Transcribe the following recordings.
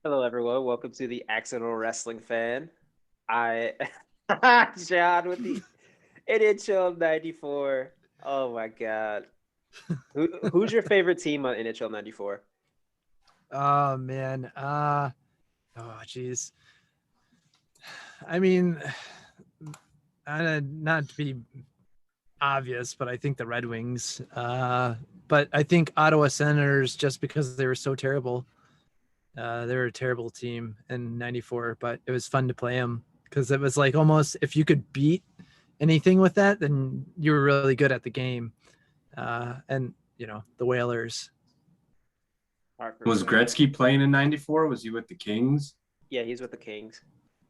Hello, everyone. Welcome to the Accidental Wrestling Fan. I, John, with the NHL '94. Oh my God, who's your favorite team on NHL '94? Oh man. Oh geez. I mean, not to be obvious, but I think the Red Wings. But I think Ottawa Senators just because they were so terrible. They were a terrible team in '94, but it was fun to play them because it was like almost if you could beat anything with that, then you were really good at the game. And the Whalers. Was 100%. Gretzky playing in '94? Was he with the Kings? Yeah, he's with the Kings.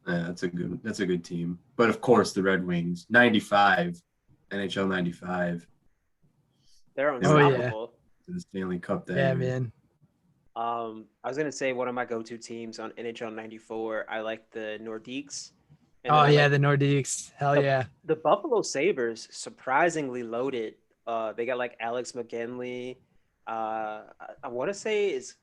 Yeah, that's a good team. But of course, the Red Wings, '95, NHL '95. They're Oh yeah, unstoppable. The Stanley Cup that yeah, year. man. I was gonna say one of my go-to teams on NHL '94. I like the Nordiques, and then Oh I yeah, like the Nordiques. Hell the yeah. the Buffalo Sabres. Surprisingly loaded. They got like Alex McGinley. I want to say is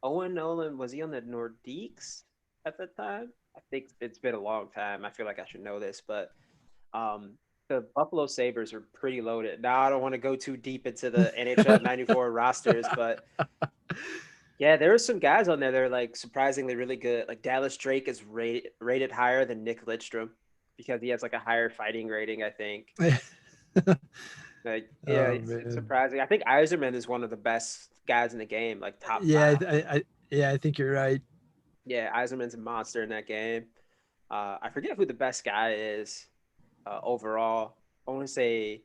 Owen Nolan, was he on the Nordiques at the time? I think it's been a long time. I feel like I should know this, but um, the Buffalo Sabres are pretty loaded. Now, I don't want to go too deep into the NHL '94 rosters, but yeah, there are some guys on there that are like surprisingly really good. Like Dallas Drake is rated higher than Nick Lidstrom because he has like a higher fighting rating, I think. Like, yeah, Oh it's man. surprising. I think Eiserman is one of the best guys in the game, like top Yeah, five. I think you're right. Yeah, Eiserman's a monster in that game. I forget who the best guy is overall. I want to say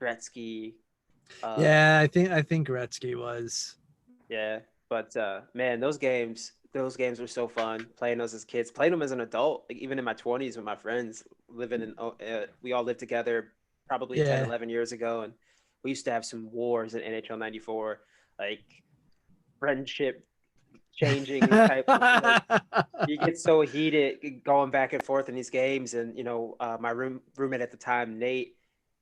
Gretzky. Uh, Yeah, I think Gretzky was. yeah, but man, those games were so fun playing those as kids. Playing them as an adult, like even in my 20s with my friends living in. We all lived together probably 10, Yeah. 11 years ago, and we used to have some wars in NHL '94, like friendship changing type. Like you get so heated going back and forth in these games, and my roommate at the time, Nate,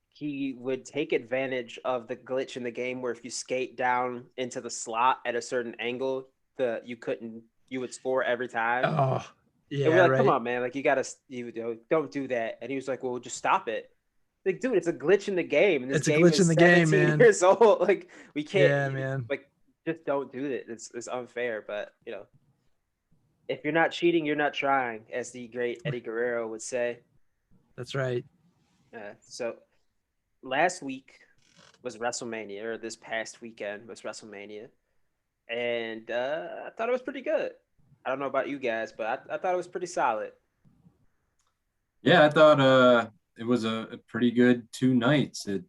he would take advantage of the glitch in the game where if you skate down into the slot at a certain angle, you would score every time. Oh, And we're yeah, like, come right. on, man, like don't do that. And he was like, well, just stop it. Like, dude, it's a glitch in the game, and this It's a game glitch is in the game, 17 man. years old. Like, we can't, Yeah, man. like, just don't do it. It's unfair, but if you're not cheating, you're not trying, as the great Eddie Guerrero would say. That's right. So last week was WrestleMania, or this past weekend was WrestleMania, and I thought it was pretty good. I don't know about you guys, but I thought it was pretty solid. Yeah, I thought it was a pretty good 2 nights. It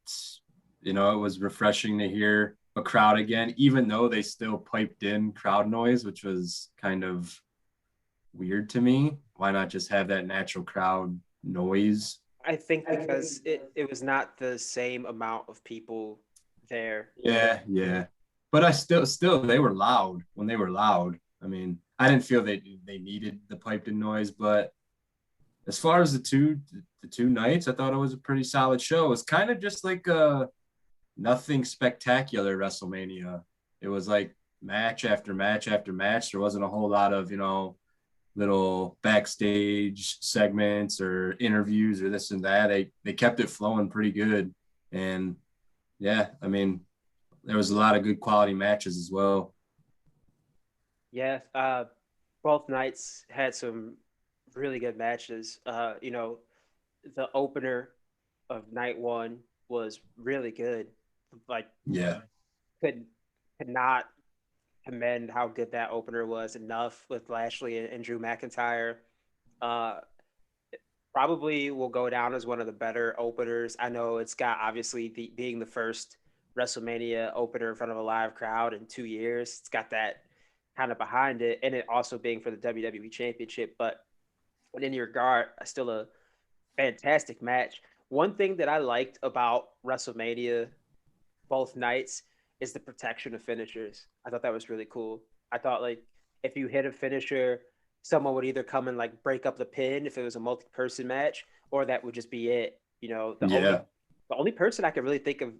was refreshing to hear a crowd again, even though they still piped in crowd noise, which was kind of weird to me. Why not just have that natural crowd noise? I think because it was not the same amount of people there. Yeah. But I still they were loud when they were loud. I mean, I didn't feel they needed the piped in noise, but as far as the two nights, I thought it was a pretty solid show. It was kind of just like a nothing spectacular WrestleMania. It was like match after match after match. There wasn't a whole lot of, little backstage segments or interviews or this and that. They kept it flowing pretty good. And yeah, I mean, there was a lot of good quality matches as well. Yeah, both nights had some really good matches. The opener of night one was really good. Like, Yeah. could could not commend how good that opener was enough with Lashley and Drew McIntyre. Uh, Probably will go down as one of the better openers. I know it's got obviously being the first WrestleMania opener in front of a live crowd in 2 years. It's got that kind of behind it, and it also being for the WWE Championship. But in any regard, still a fantastic match. One thing that I liked about WrestleMania both nights is the protection of finishers. I thought that was really cool. I thought like if you hit a finisher, someone would either come and like break up the pin if it was a multi-person match, or that would just be it. The only Yeah. person I could really think of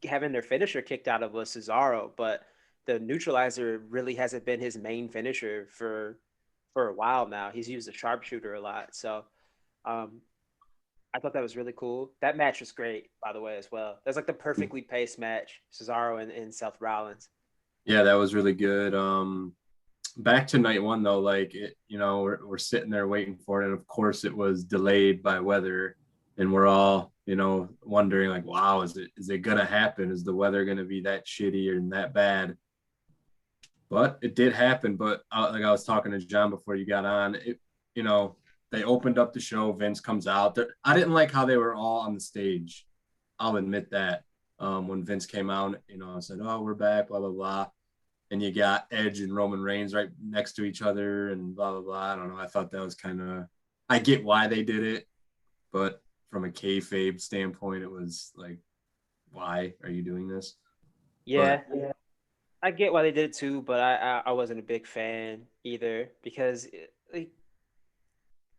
having their finisher kicked out of was Cesaro, but the neutralizer really hasn't been his main finisher for a while now. He's used the sharpshooter a lot. So I thought that was really cool. That match was great, by the way, as well. That's like the perfectly paced match, Cesaro and Seth Rollins. Yeah, that was really good. Back to night one though, like it, we're sitting there waiting for it, and of course it was delayed by weather, and we're all wondering like, wow, is it gonna happen? Is the weather gonna be that shitty and that bad? But it did happen. But like I was talking to John before you got on, they opened up the show. Vince comes out. I didn't like how they were all on the stage. I'll admit that. When Vince came out, said, "Oh, we're back," blah blah blah, and you got Edge and Roman Reigns right next to each other, and blah blah blah. I don't know. I thought that was kind of. I get why they did it, but from a kayfabe standpoint, it was like, why are you doing this? Yeah, I get why they did it too, but I wasn't a big fan either because like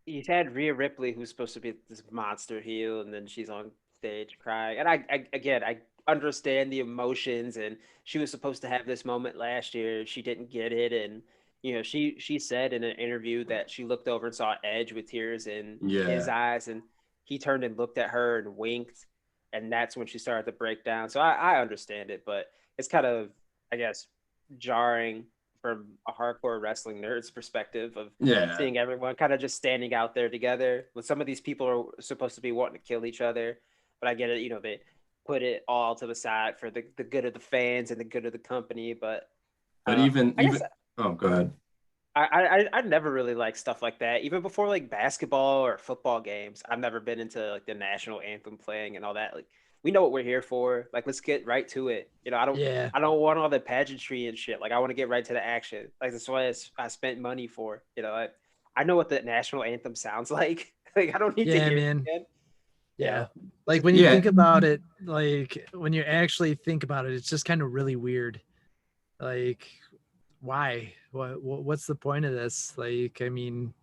you had Rhea Ripley, who's supposed to be this monster heel, and then she's on stage crying. And I understand the emotions, and she was supposed to have this moment last year. She didn't get it, and she said in an interview that she looked over and saw Edge with tears in his eyes, and he turned and looked at her and winked, and that's when she started to break down. So I understand it, but it's kind of, I guess, jarring from a hardcore wrestling nerd's perspective of seeing everyone kind of just standing out there together when some of these people are supposed to be wanting to kill each other. But I get it, they put it all to the side for the good of the fans and the good of the company. But even oh, go ahead. I never really liked stuff like that. Even before like basketball or football games, I've never been into like the national anthem playing and all that. Like, we know what we're here for. Like, let's get right to it. I don't want all the pageantry and shit. Like, I want to get right to the action. Like, that's what I spent money for. I know what the national anthem sounds like. Like, I don't need to hear it again. Yeah. Like when you think about it, like when you actually think about it, it's just kind of really weird. Like, why? What's the point of this? Like, I mean,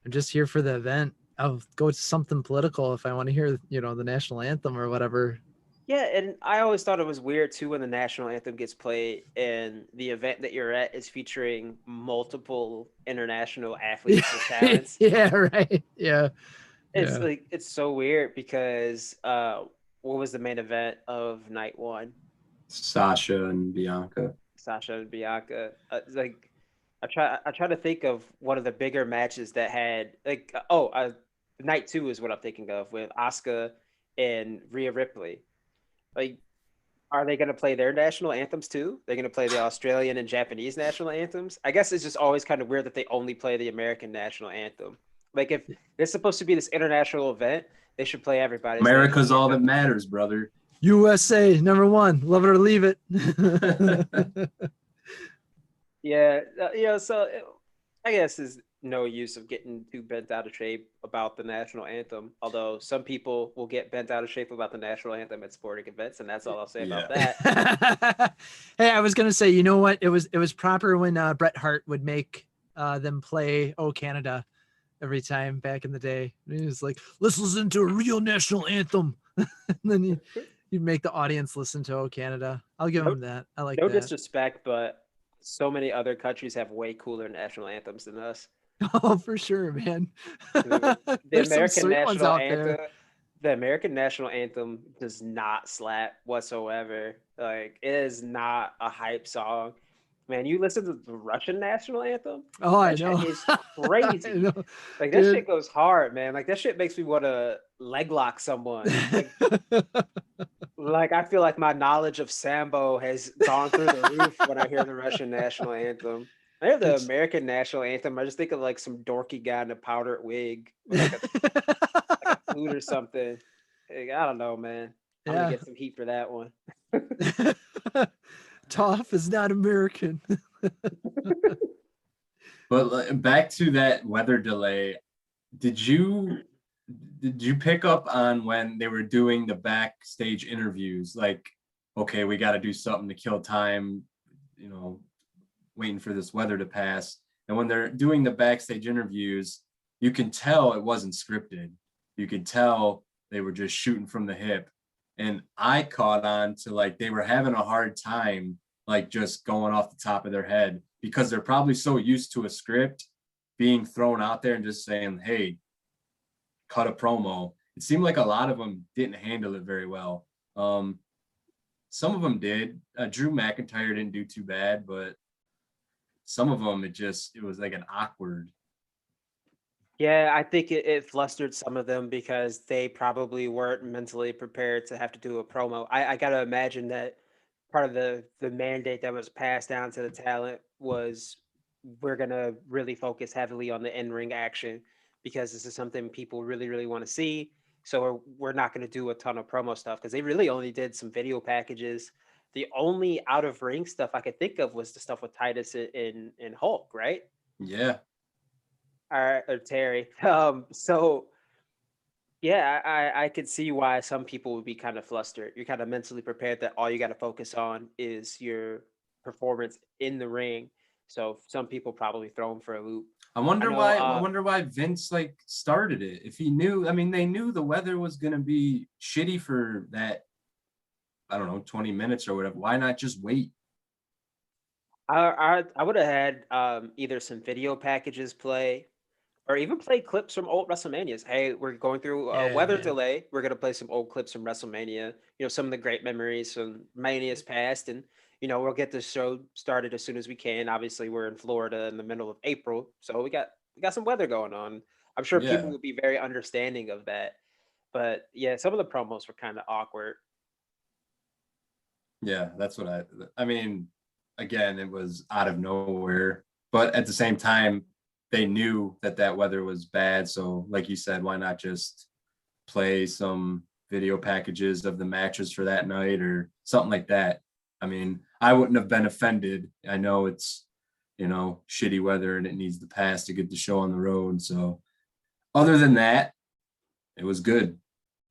I'm just here for the event. I'll go to something political if I want to hear, the national anthem or whatever. Yeah, and I always thought it was weird too when the national anthem gets played and the event that you're at is featuring multiple international athletes and talents. Yeah, right. Yeah. It's like it's so weird because what was the main event of night one? Sasha and Bianca. Like I try to think of one of the bigger matches that had like night two is what I'm thinking of with Asuka and Rhea Ripley. Like, are they going to play their national anthems too? They're going to play the Australian and Japanese national anthems. I guess it's just always kind of weird that they only play the American national anthem. Like, if it's supposed to be this international event, they should play everybody. America's all that matters, brother. USA #1, love it or leave it. Yeah, so I guess there's no use of getting too bent out of shape about the national anthem. Although some people will get bent out of shape about the national anthem at sporting events, and that's all I'll say about that. Hey, I was gonna say, you know what? It was proper when Bret Hart would make them play "Oh Canada" every time back in the day. He was like, "Let's listen to a real national anthem," and then you'd make the audience listen to "Oh Canada." I'll give him that. I like that. No disrespect, but so many other countries have way cooler national anthems than us. Oh, for sure, man. The American national anthem does not slap whatsoever. Like, it is not a hype song. Man, you listen to the Russian national anthem? Oh, I know. It's crazy. Know. Like, that shit goes hard, man. Like, that shit makes me want to leg lock someone. Like, I feel like my knowledge of Sambo has gone through the roof when I hear the Russian national anthem. I hear the American national anthem. I just think of like some dorky guy in a powdered wig, like a flute or something. Like, I don't know, man. I'm gonna get some heat for that one. TAWF is not American. But back to that weather delay, did you pick up on when they were doing the backstage interviews? Like, okay, we got to do something to kill time, waiting for this weather to pass. And when they're doing the backstage interviews, you can tell it wasn't scripted. You could tell they were just shooting from the hip. And I caught on to, like, they were having a hard time like just going off the top of their head because they're probably so used to a script being thrown out there and just saying, hey, cut a promo. It seemed like a lot of them didn't handle it very well. Some of them did. Drew McIntyre didn't do too bad, but some of them it was like an awkward. Yeah, I think it flustered some of them because they probably weren't mentally prepared to have to do a promo. I got to imagine that part of the mandate that was passed down to the talent was we're going to really focus heavily on the in-ring action because this is something people really, really want to see. So we're not going to do a ton of promo stuff because they really only did some video packages. The only out of ring stuff I could think of was the stuff with Titus and Hulk, right? Yeah. Or Terry. So yeah, I could see why some people would be kind of flustered. You're kind of mentally prepared that all you got to focus on is your performance in the ring. So some people probably throw them for a loop. I wonder know, why. I wonder why Vince like started it. If he knew, I mean, they knew the weather was gonna be shitty for that. I don't know, 20 minutes or whatever. Why not just wait? I would have had either some video packages play or even play clips from old WrestleManias. Hey, we're going through a weather delay. We're gonna play some old clips from WrestleMania. You know, some of the great memories from Mania's past, and we'll get the show started as soon as we can. Obviously, we're in Florida in the middle of April, so we got some weather going on. I'm sure people Yeah, will be very understanding of that. But yeah, some of the promos were kind of awkward. yeah, that's what I mean, again, it was out of nowhere, but at the same time, they knew that that weather was bad. So, like you said, why not just play some video packages of the matches for that night or something like that? I mean, I wouldn't have been offended. I know it's, shitty weather and it needs to pass to get the show on the road. So, other than that, it was good.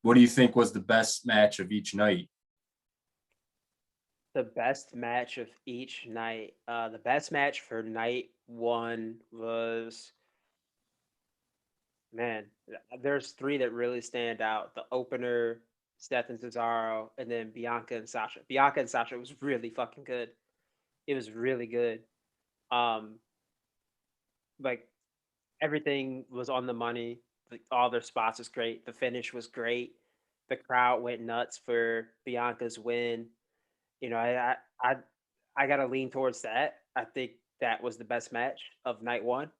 What do you think was the best match of each night? The best match of each night. The best match for night one was, man, there's three that really stand out. The opener, Steph and Cesaro, and then Bianca and Sasha. Bianca and Sasha was really fucking good. It was really good. Um, like everything was on the money. Like, all their spots was great. The finish was great. The crowd went nuts for Bianca's win. You know, I gotta lean towards that. I think that was the best match of night one.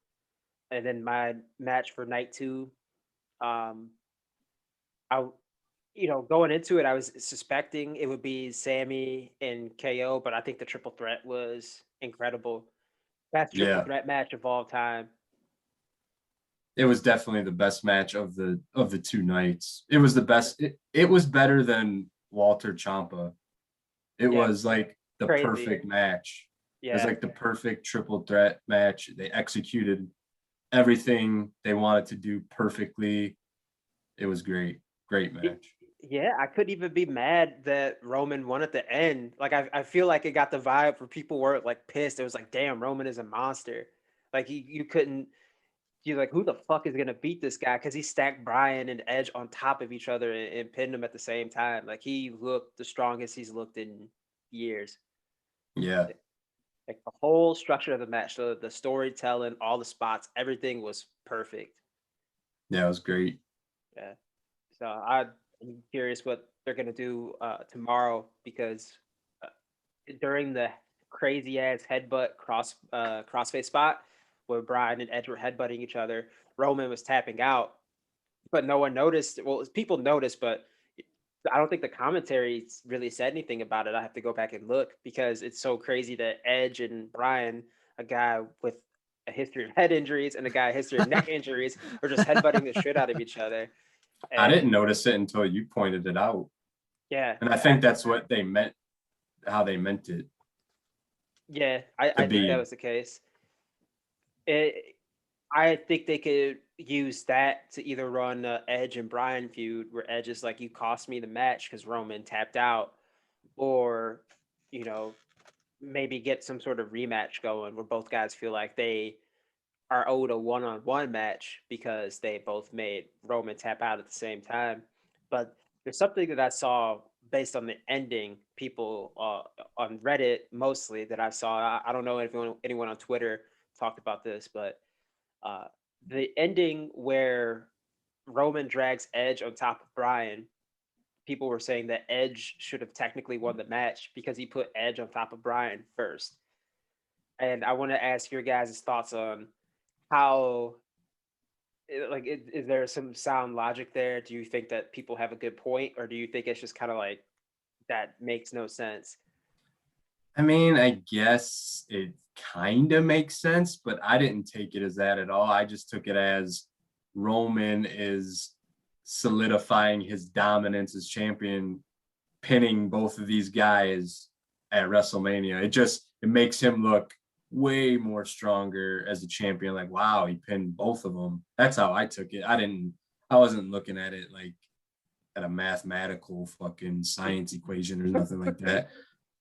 And then my match for night two, um, I going into it, I was suspecting it would be Sammy and KO, but I think the triple threat was incredible. Best triple Yeah, threat match of all time. it was definitely the best match of the two nights. It was the best. It was better than Walter Champa. It Yeah, was like the crazy. perfect match. It was Yeah. like the perfect triple threat match. They executed everything they wanted to do perfectly. It was great. Great Y- match. Yeah, I couldn't even be mad that Roman won at the end. Like I feel like it got the vibe where people were like pissed. It was like, damn, Roman is a monster. Like you couldn't. You're like, who the fuck is gonna beat this guy? Because he stacked Bryan and Edge on top of each other and pinned them at the same time. Like he looked the strongest he's looked in years. Yeah. Like the whole structure of the match, the storytelling, all the spots, everything was perfect. Yeah, it was great. Yeah. So I'm curious what they're gonna do tomorrow because uh, during the crazy ass headbutt crossface spot where Bryan and Edge were headbutting each other, Roman was tapping out, but no one noticed. Well, people noticed, but I don't think the commentary really said anything about it. I have to go back and look because it's so crazy that Edge and Bryan, a guy with a history of head injuries and a guy a history of neck injuries, are just headbutting the shit out of each other. I And didn't notice it until you pointed it out. yeah, And I think that's what they meant, how they meant it yeah, to I think that be. was the case. It, I think they could use that to either run Edge and Bryan feud where Edge is like, you cost me the match because Roman tapped out, or, you know, maybe get some sort of rematch going where both guys feel like they are owed a one-on-one match because they both made Roman tap out at the same time. But there's something that I saw based on the ending, people on Reddit mostly that I saw. I don't know if anyone on Twitter talked about this, but uh, the ending where Roman drags Edge on top of Bryan, people were saying that Edge should have technically won the match because he put Edge on top of Bryan first. And I want to ask your guys' thoughts on how, like, is there some sound logic there? Do you think that people have a good point, or do you think it's just kind of like that makes no sense? I mean, I guess it kind of makes sense, but I didn't take it as that at all. I just took it as Roman is solidifying his dominance as champion, pinning both of these guys at WrestleMania. It makes him look way more stronger as a champion. Like, wow, he pinned both of them. That's how I took it. I wasn't looking at it like at a mathematical fucking science equation or nothing like that.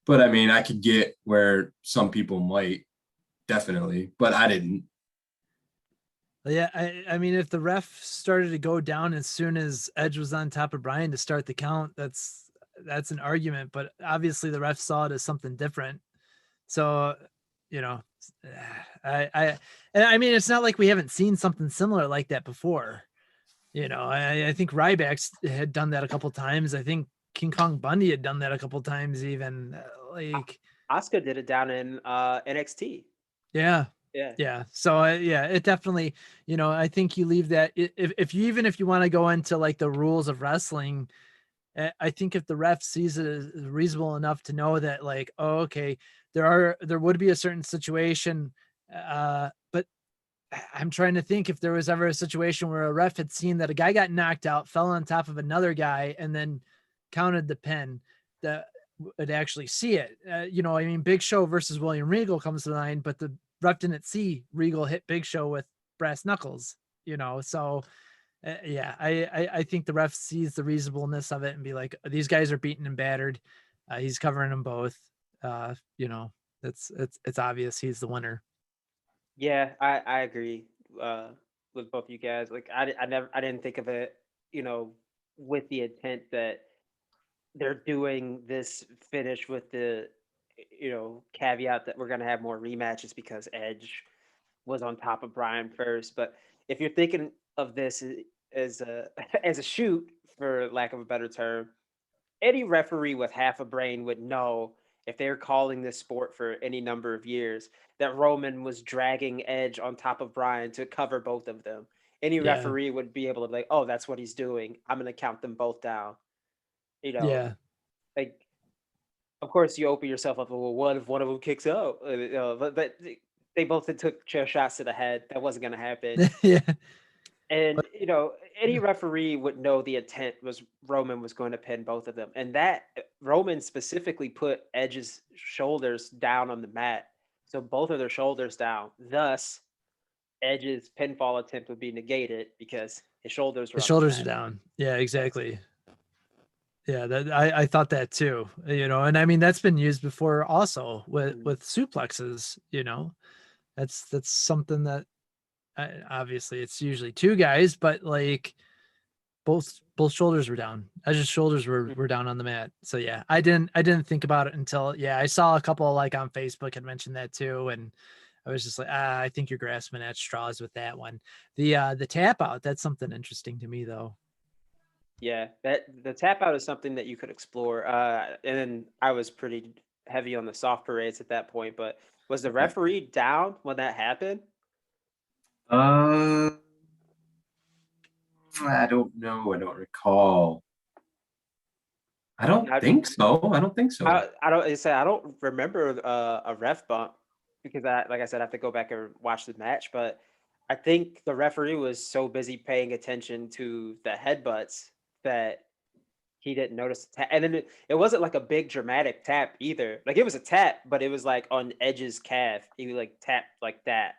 But I mean, I could get where some people might, definitely, but I didn't. Yeah, I mean, if the ref started to go down as soon as Edge was on top of Bryan to start the count, that's an argument. But obviously, the ref saw it as something different. So, you know, I mean, it's not like we haven't seen something similar like that before. You know, I think Ryback's had done that a couple times. I think King Kong Bundy had done that a couple times, even. Like, Asuka did it down in NXT. yeah. Yeah. Yeah. So yeah, it definitely, you know, I think you leave that if you, even if you want to go into like the rules of wrestling, I think if the ref sees it as reasonable enough to know that like, oh, okay, there would be a certain situation, but I'm trying to think if there was ever a situation where a ref had seen that a guy got knocked out, fell on top of another guy, and then counted the pin, that would actually see it. You know, I mean, Big Show versus William Regal comes to mind, but the ref didn't see Regal hit Big Show with brass knuckles, you know? So yeah, I think the ref sees the reasonableness of it and be like, these guys are beaten and battered. He's covering them both. You know, it's obvious he's the winner. Yeah, I agree with both you guys. Like I didn't think of it, you know, with the intent that they're doing this finish with the, you know, caveat that we're gonna have more rematches because Edge was on top of Bryan first. But if you're thinking of this as a as a shoot, for lack of a better term, any referee with half a brain would know, if they're calling this sport for any number of years, that Roman was dragging Edge on top of Bryan to cover both of them. Any Yeah. referee would be able to, like, oh, that's what he's doing. I'm going to count them both down. You know, Yeah. like, of course, you open yourself up. Well, what if one of them kicks out? But they both took chair shots to the head. That wasn't going to happen. Yeah. And But you know, any referee would know the intent was Roman was going to pin both of them, and that Roman specifically put Edge's shoulders down on the mat, so both of their shoulders down. Thus, Edge's pinfall attempt would be negated because his shoulders were the on the shoulders are mat. down. Yeah, Yes. exactly. Yeah, that I thought that too, you know, and I mean that's been used before also with suplexes, you know. That's something that obviously it's usually two guys, but like both shoulders were down. Edge's shoulders were down on the mat. So yeah, I didn't think about it until I saw a couple like on Facebook had mentioned that too, and I was just like, I think you're grasping at straws with that one. The tap out, that's something interesting to me though. Yeah, that the tap out is something that you could explore. And then I was pretty heavy on the soft parades at that point, but was the referee down when that happened? Uh, I don't know. I don't recall. I don't I, think so. I don't think so. I don't remember a ref bump because like I said, I have to go back and watch the match. But I think the referee was so busy paying attention to the headbutts that he didn't notice the tap. And then it wasn't like a big dramatic tap either. Like it was a tap, but it was like on Edge's calf. He like tapped like that.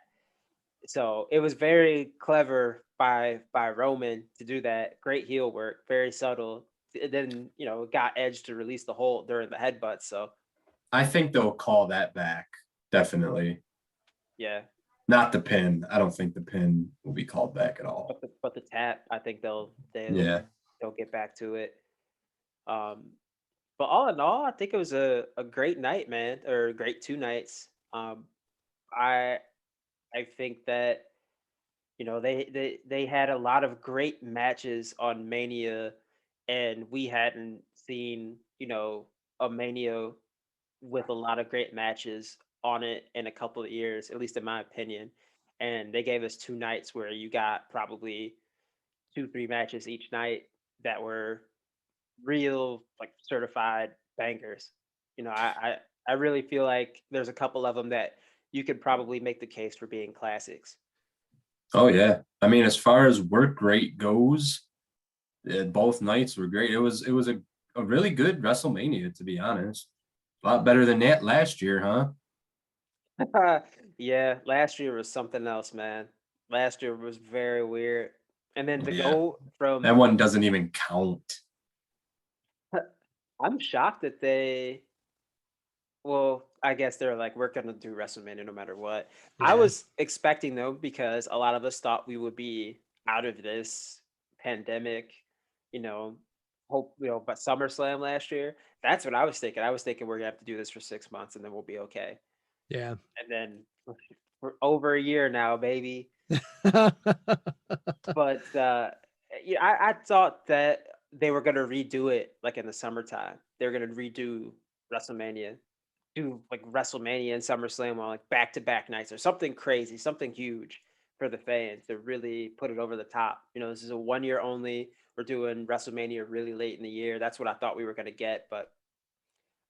So it was very clever by Roman to do that. Great heel work, very subtle. Then you know got Edge to release the hold during the headbutt. So I think they'll call that back. Definitely. yeah, Not the pin. I don't think the pin will be called back at all. but the tap, I think Yeah. they'll get back to it. Um, But all in all, I think it was a great night, man, or a great 2 nights. I I think that they had a lot of great matches on Mania, and we hadn't seen a Mania with a lot of great matches on it in a couple of years, at least in my opinion. And they gave us 2 nights where you got probably 2, 3 matches each night that were real, like, certified bangers. I really feel like there's a couple of them that you could probably make the case for being classics. Oh yeah. I mean, as far as work rate goes, both nights were great. It was a really good WrestleMania, to be honest. A lot better than that last year, huh? Yeah, last year was something else, man. Last year was very weird. And then to Yeah. go from That one doesn't even count. I'm shocked that they well, I guess they're like, we're gonna do WrestleMania no matter what. I Yeah. was expecting though, because a lot of us thought we would be out of this pandemic, you know, but SummerSlam last year, that's what I was thinking. I was thinking we're gonna have to do this for 6 months and then we'll be okay. Yeah. And then we're over a year now, baby. But yeah, I thought that they were gonna redo it like in the summertime. They were gonna redo WrestleMania, do like WrestleMania and SummerSlam on like back to back nights or something crazy, something huge for the fans to really put it over the top. This is a 1 year only. We're doing WrestleMania really late in the year. That's what I thought we were gonna get, but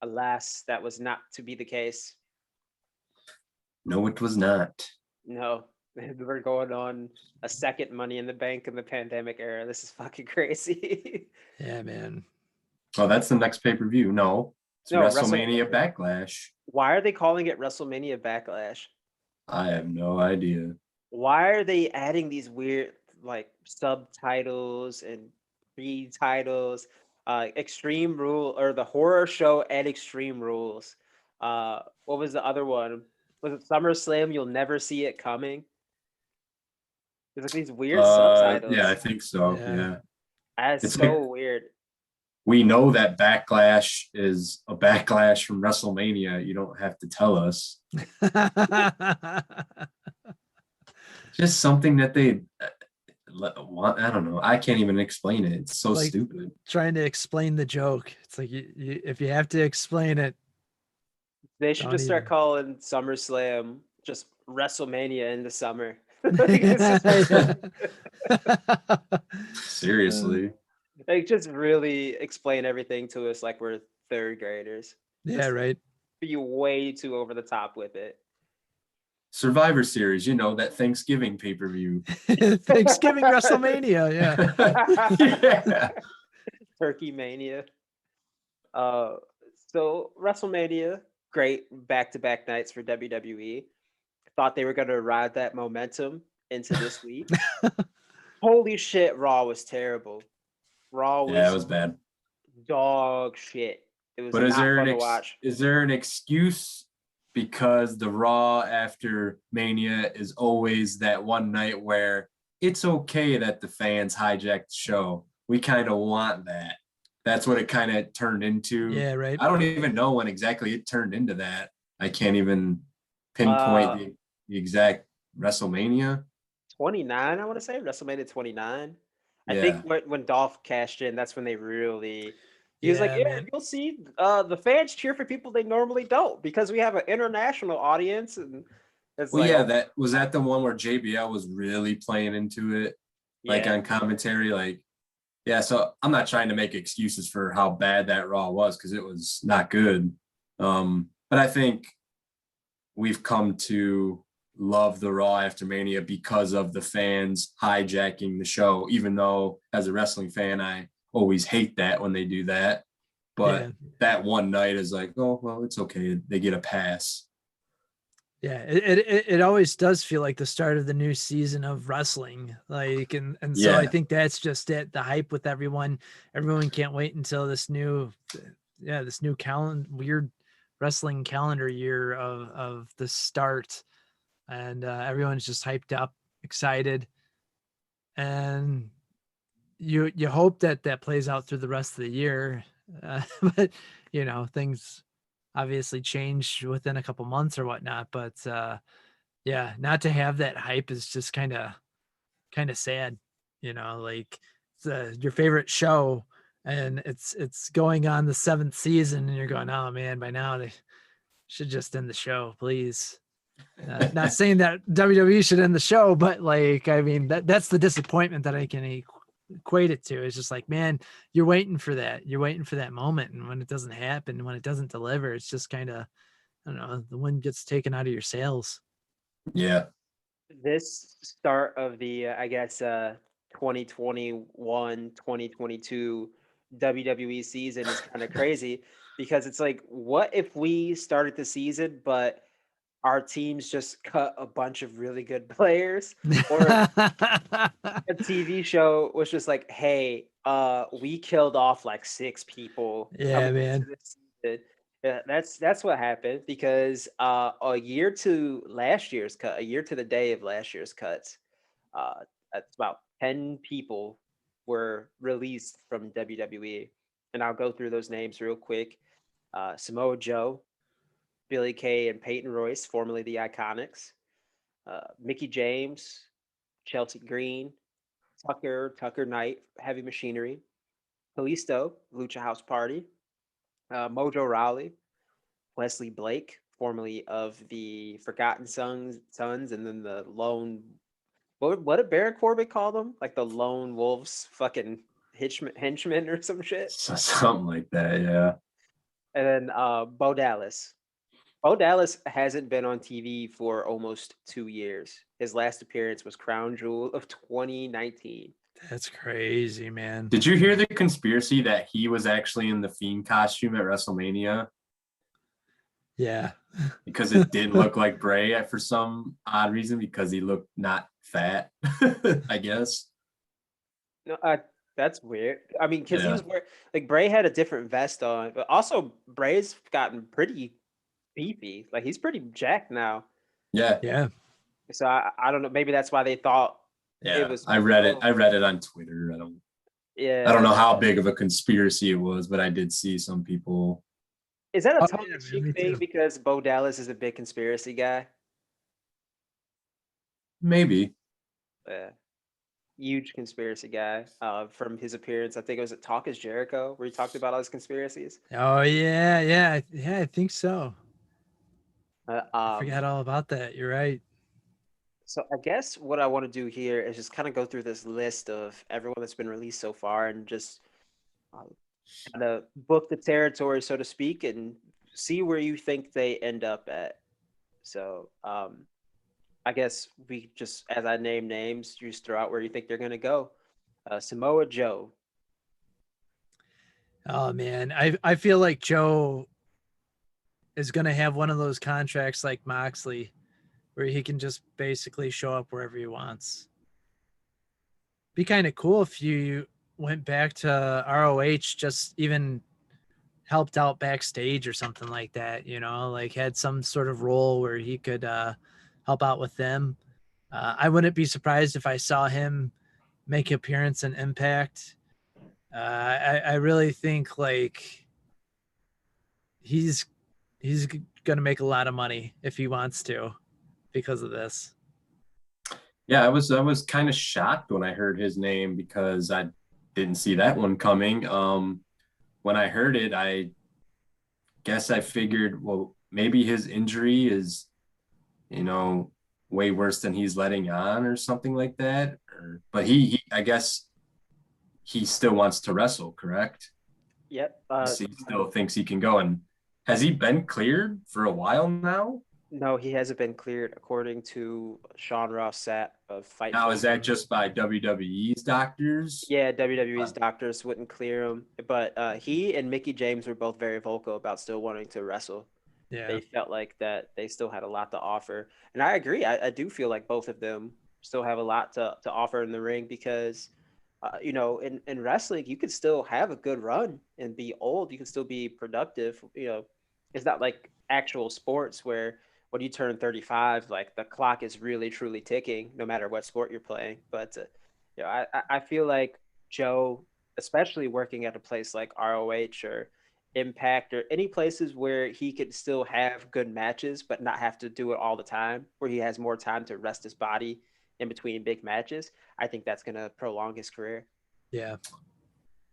alas, that was not to be the case. No, it was not. No, we're going on a second Money in the Bank in the pandemic era. This is fucking crazy. Yeah, man. Oh, that's the next pay-per-view. No, it's No, WrestleMania Backlash. Why are they calling it WrestleMania Backlash? I have no idea. Why are they adding these weird like subtitles and pre-titles? Extreme Rule or the horror show and Extreme Rules. What was the other one? Was it SummerSlam? You'll never see it coming. There's like these weird Yeah, I subtitles. think so. Yeah. Yeah. That's It's like so weird. we know that Backlash is a backlash from WrestleMania. You don't have to tell us. Just something that they want. I don't know. I can't even explain it. It's so Like, stupid. trying to explain the joke. It's like if you have to explain it, They should don't just start even. calling SummerSlam just WrestleMania in the summer. Like, it's just, Seriously. like, just really explain everything to us like we're third graders. Yeah, Just right. be way too over the top with it. Survivor Series, that Thanksgiving pay-per-view. Thanksgiving WrestleMania. Yeah. Yeah. Turkey Mania. Uh, so WrestleMania, great back-to-back nights for WWE. Thought they were going to ride that momentum into this week. Holy shit, Raw was terrible. Raw Yeah, it was was bad. dog shit. It was But is not there fun to watch. an excuse because the Raw after Mania is always that one night where it's okay that the fans hijack the show. We kind of want that. That's what it kind of turned into. Yeah, right. I don't even know when exactly it turned into that. I can't even Uh, pinpoint the exact WrestleMania. 29, I want to say WrestleMania 29. I think Yeah. when Dolph cashed in, that's when they really. He was like, Yeah, "Yeah, man. you'll see. The fans cheer for people they normally don't because we have an international audience." And it's Well, like, yeah, oh, that was that the one where JBL was really playing into it, like yeah, on commentary, like yeah. So I'm not trying to make excuses for how bad that Raw was because it was not good. But I think we've come to love the Raw after Mania because of the fans hijacking the show. Even though as a wrestling fan, I always hate that when they do that. But Yeah. that one night is like, oh well, it's okay. They get a pass. Yeah, it always does feel like the start of the new season of wrestling. Like, and so I Yeah. think that's just it. The hype with everyone. Everyone can't wait until this new weird wrestling calendar year of the start. And everyone's just hyped up, excited. And you hope that plays out through the rest of the year. But things obviously changed within a couple months or whatnot. But yeah, not to have that hype is just kind of sad. Like it's your favorite show, and it's going on the 7th season, and you're going, oh man, by now they should just end the show, please. Not saying that WWE should end the show, but like, I mean, that's the disappointment that I can equate it to. It's just like, man, you're waiting for that. You're waiting for that moment. And when it doesn't happen, when it doesn't deliver, it's just kind of, I don't know, the wind gets taken out of your sails. Yeah. This start of the, 2021, 2022 WWE season is kind of crazy because it's like, what if we started the season, but our teams just cut a bunch of really good players, or a TV show was just like, hey, we killed off like 6 people Yeah, coming into man. this season. Yeah, that's what happened because a year to last year's cut, a year to the day of last year's cuts, that's about 10 people were released from WWE. And I'll go through those names real quick. Samoa Joe, Billy Kay and Peyton Royce, formerly the Iconics, Mickie James, Chelsea Green, Tucker Knight, Heavy Machinery, Kalisto, Lucha House Party, Mojo Rowley, Wesley Blake, formerly of the Forgotten Sons, and then the Lone. What did Baron Corbin call them? Like the Lone Wolves, fucking henchmen or some shit. Something like that. Yeah. And then Bo Dallas. Bo Dallas hasn't been on TV for almost 2 years. His last appearance was Crown Jewel of 2019. That's crazy, man. Did you hear the conspiracy that he was actually in the Fiend costume at WrestleMania? Yeah. Because it didn't look like Bray for some odd reason, because he looked not fat, I guess. No, that's weird. I mean, because he Yeah. was wearing, like, Bray had a different vest on, but also Bray's gotten pretty beefy. Like, he's pretty jacked now. Yeah. Yeah. So I don't know. Maybe that's why they thought it Yeah. was. I read it on Twitter. I don't Yeah. know how big of a conspiracy it was, but I did see some people. Is that a Oh, tongue yeah, in man, cheek me thing too. because Bo Dallas is a big conspiracy guy? Maybe. Yeah. Huge conspiracy guy. From his appearance, I think it was at Talk is Jericho, where he talked about all his conspiracies. Oh yeah. I think so. Uh, I um, forgot all about that. You're right. So I guess what I want to do here is just kind of go through this list of everyone that's been released so far and just uh, kind of book the territory, so to speak, and see where you think they end up at. So I guess we just, as I name names, you just throw out where you think they're going to go. Samoa Joe. Oh man, I feel like Joe is gonna have one of those contracts like Moxley, where he can just basically show up wherever he wants. Be kind of cool if you went back to ROH, just even helped out backstage or something like that. Like had some sort of role where he could help out with them. I wouldn't be surprised if I saw him make an appearance in Impact. I really think like he's gonna make a lot of money if he wants to because of this. Yeah, I was kind of shocked when I heard his name because I didn't see that one coming. When I heard it, I guess I figured, well, maybe his injury is, way worse than he's letting on or something like that. But he I guess he still wants to wrestle, correct? Yep. He still thinks he can go. And has he been cleared for a while now? No, he hasn't been cleared according to Sean Ross Sapp of Now, Fightful. is that just by WWE's doctors? Yeah, WWE's doctors wouldn't clear him, but he and Mickie James were both very vocal about still wanting to wrestle. Yeah. They felt like that they still had a lot to offer, and I agree. I do feel like both of them still have a lot to offer in the ring because, in wrestling, you can still have a good run and be old. You can still be productive. It's not like actual sports where when you turn 35, like the clock is really truly ticking, no matter what sport you're playing. But I feel like Joe especially working at a place like ROH or Impact or any places where he could still have good matches, but not have to do it all the time, where he has more time to rest his body in between big matches. I think that's going to prolong his career. Yeah.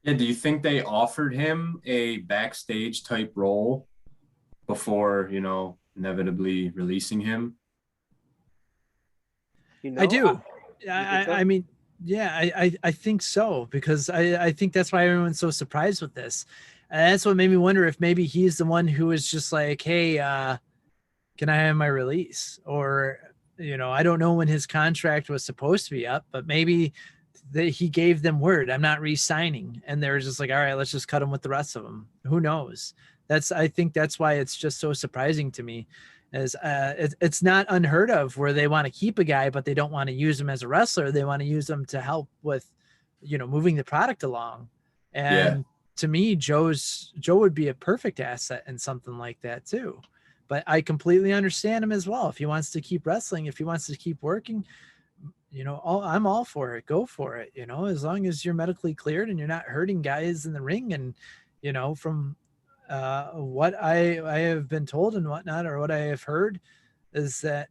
Yeah, do you think they offered him a backstage type role before, inevitably releasing him? I do. So? I mean, yeah, I think so, because I think that's why everyone's so surprised with this. And that's what made me wonder if maybe he's the one who is just like, hey, can I have my release? Or, I don't know when his contract was supposed to be up, but maybe he gave them word, I'm not re-signing. And they're just like, all right, let's just cut him with the rest of them. Who knows? I think that's why it's just so surprising to me. Is it's not unheard of where they want to keep a guy, but they don't want to use him as a wrestler. They want to use him to help with, moving the product along. And to me, Joe would be a perfect asset in something like that too. But I completely understand him as well. If he wants to keep wrestling, if he wants to keep working, I'm all for it. Go for it. As long as you're medically cleared and you're not hurting guys in the ring. And, from what I have been told and whatnot, or what I have heard, is that,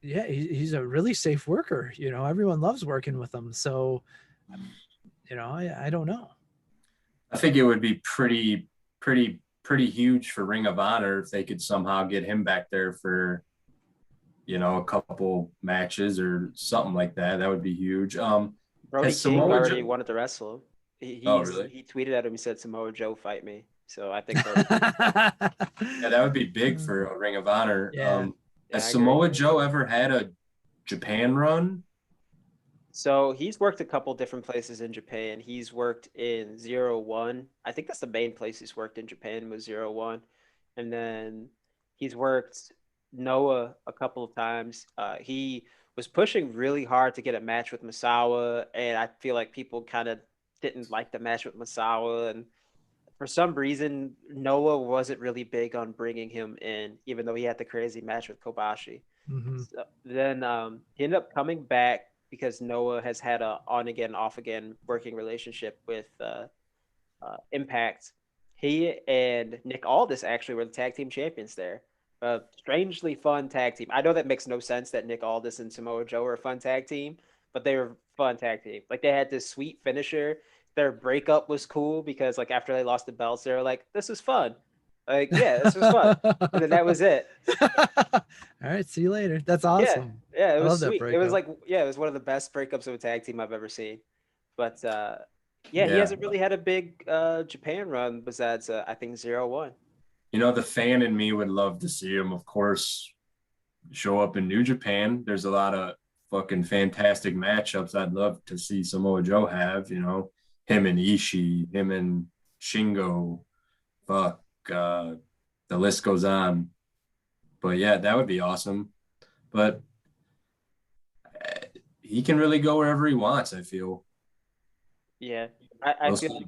yeah, he's a really safe worker. Everyone loves working with him. So, I don't know. I think it would be pretty huge for Ring of Honor if they could somehow get him back there for, a couple matches or something like that. That would be huge. Brody King already Joe wanted to wrestle. Really? He tweeted at him. He said, "Samoa Joe, fight me." So I think yeah, that would be big for a Ring of Honor. Yeah. Has Samoa Joe ever had a Japan run? So he's worked a couple different places in Japan. He's worked in 0-1. I think that's the main place he's worked in Japan was 0-1. And then he's worked Noah a couple of times. He was pushing really hard to get a match with Masawa, and I feel like people kind of didn't like the match with Masawa. And for some reason, Noah wasn't really big on bringing him in, even though he had the crazy match with Kobashi. Mm-hmm. So then he ended up coming back because Noah has had a on again, off again working relationship with Impact. He and Nick Aldis actually were the tag team champions there. A strangely fun tag team. I know that makes no sense that Nick Aldis and Samoa Joe are a fun tag team, but they were fun tag team. Like they had this sweet finisher. Their breakup was cool because like after they lost the belts, they were like, "This is fun." Like, yeah, this was fun. And then that was it. All right, see you later. That's awesome. Yeah, it was sweet. It was like, yeah, it was one of the best breakups of a tag team I've ever seen. But he hasn't really had a big Japan run besides I think 0-1. The fan in me would love to see him, of course, show up in New Japan. There's a lot of fucking fantastic matchups I'd love to see Samoa Joe have, him and Ishii, him and Shingo, the list goes on. But yeah, that would be awesome. But he can really go wherever he wants, I feel. Yeah, I feel like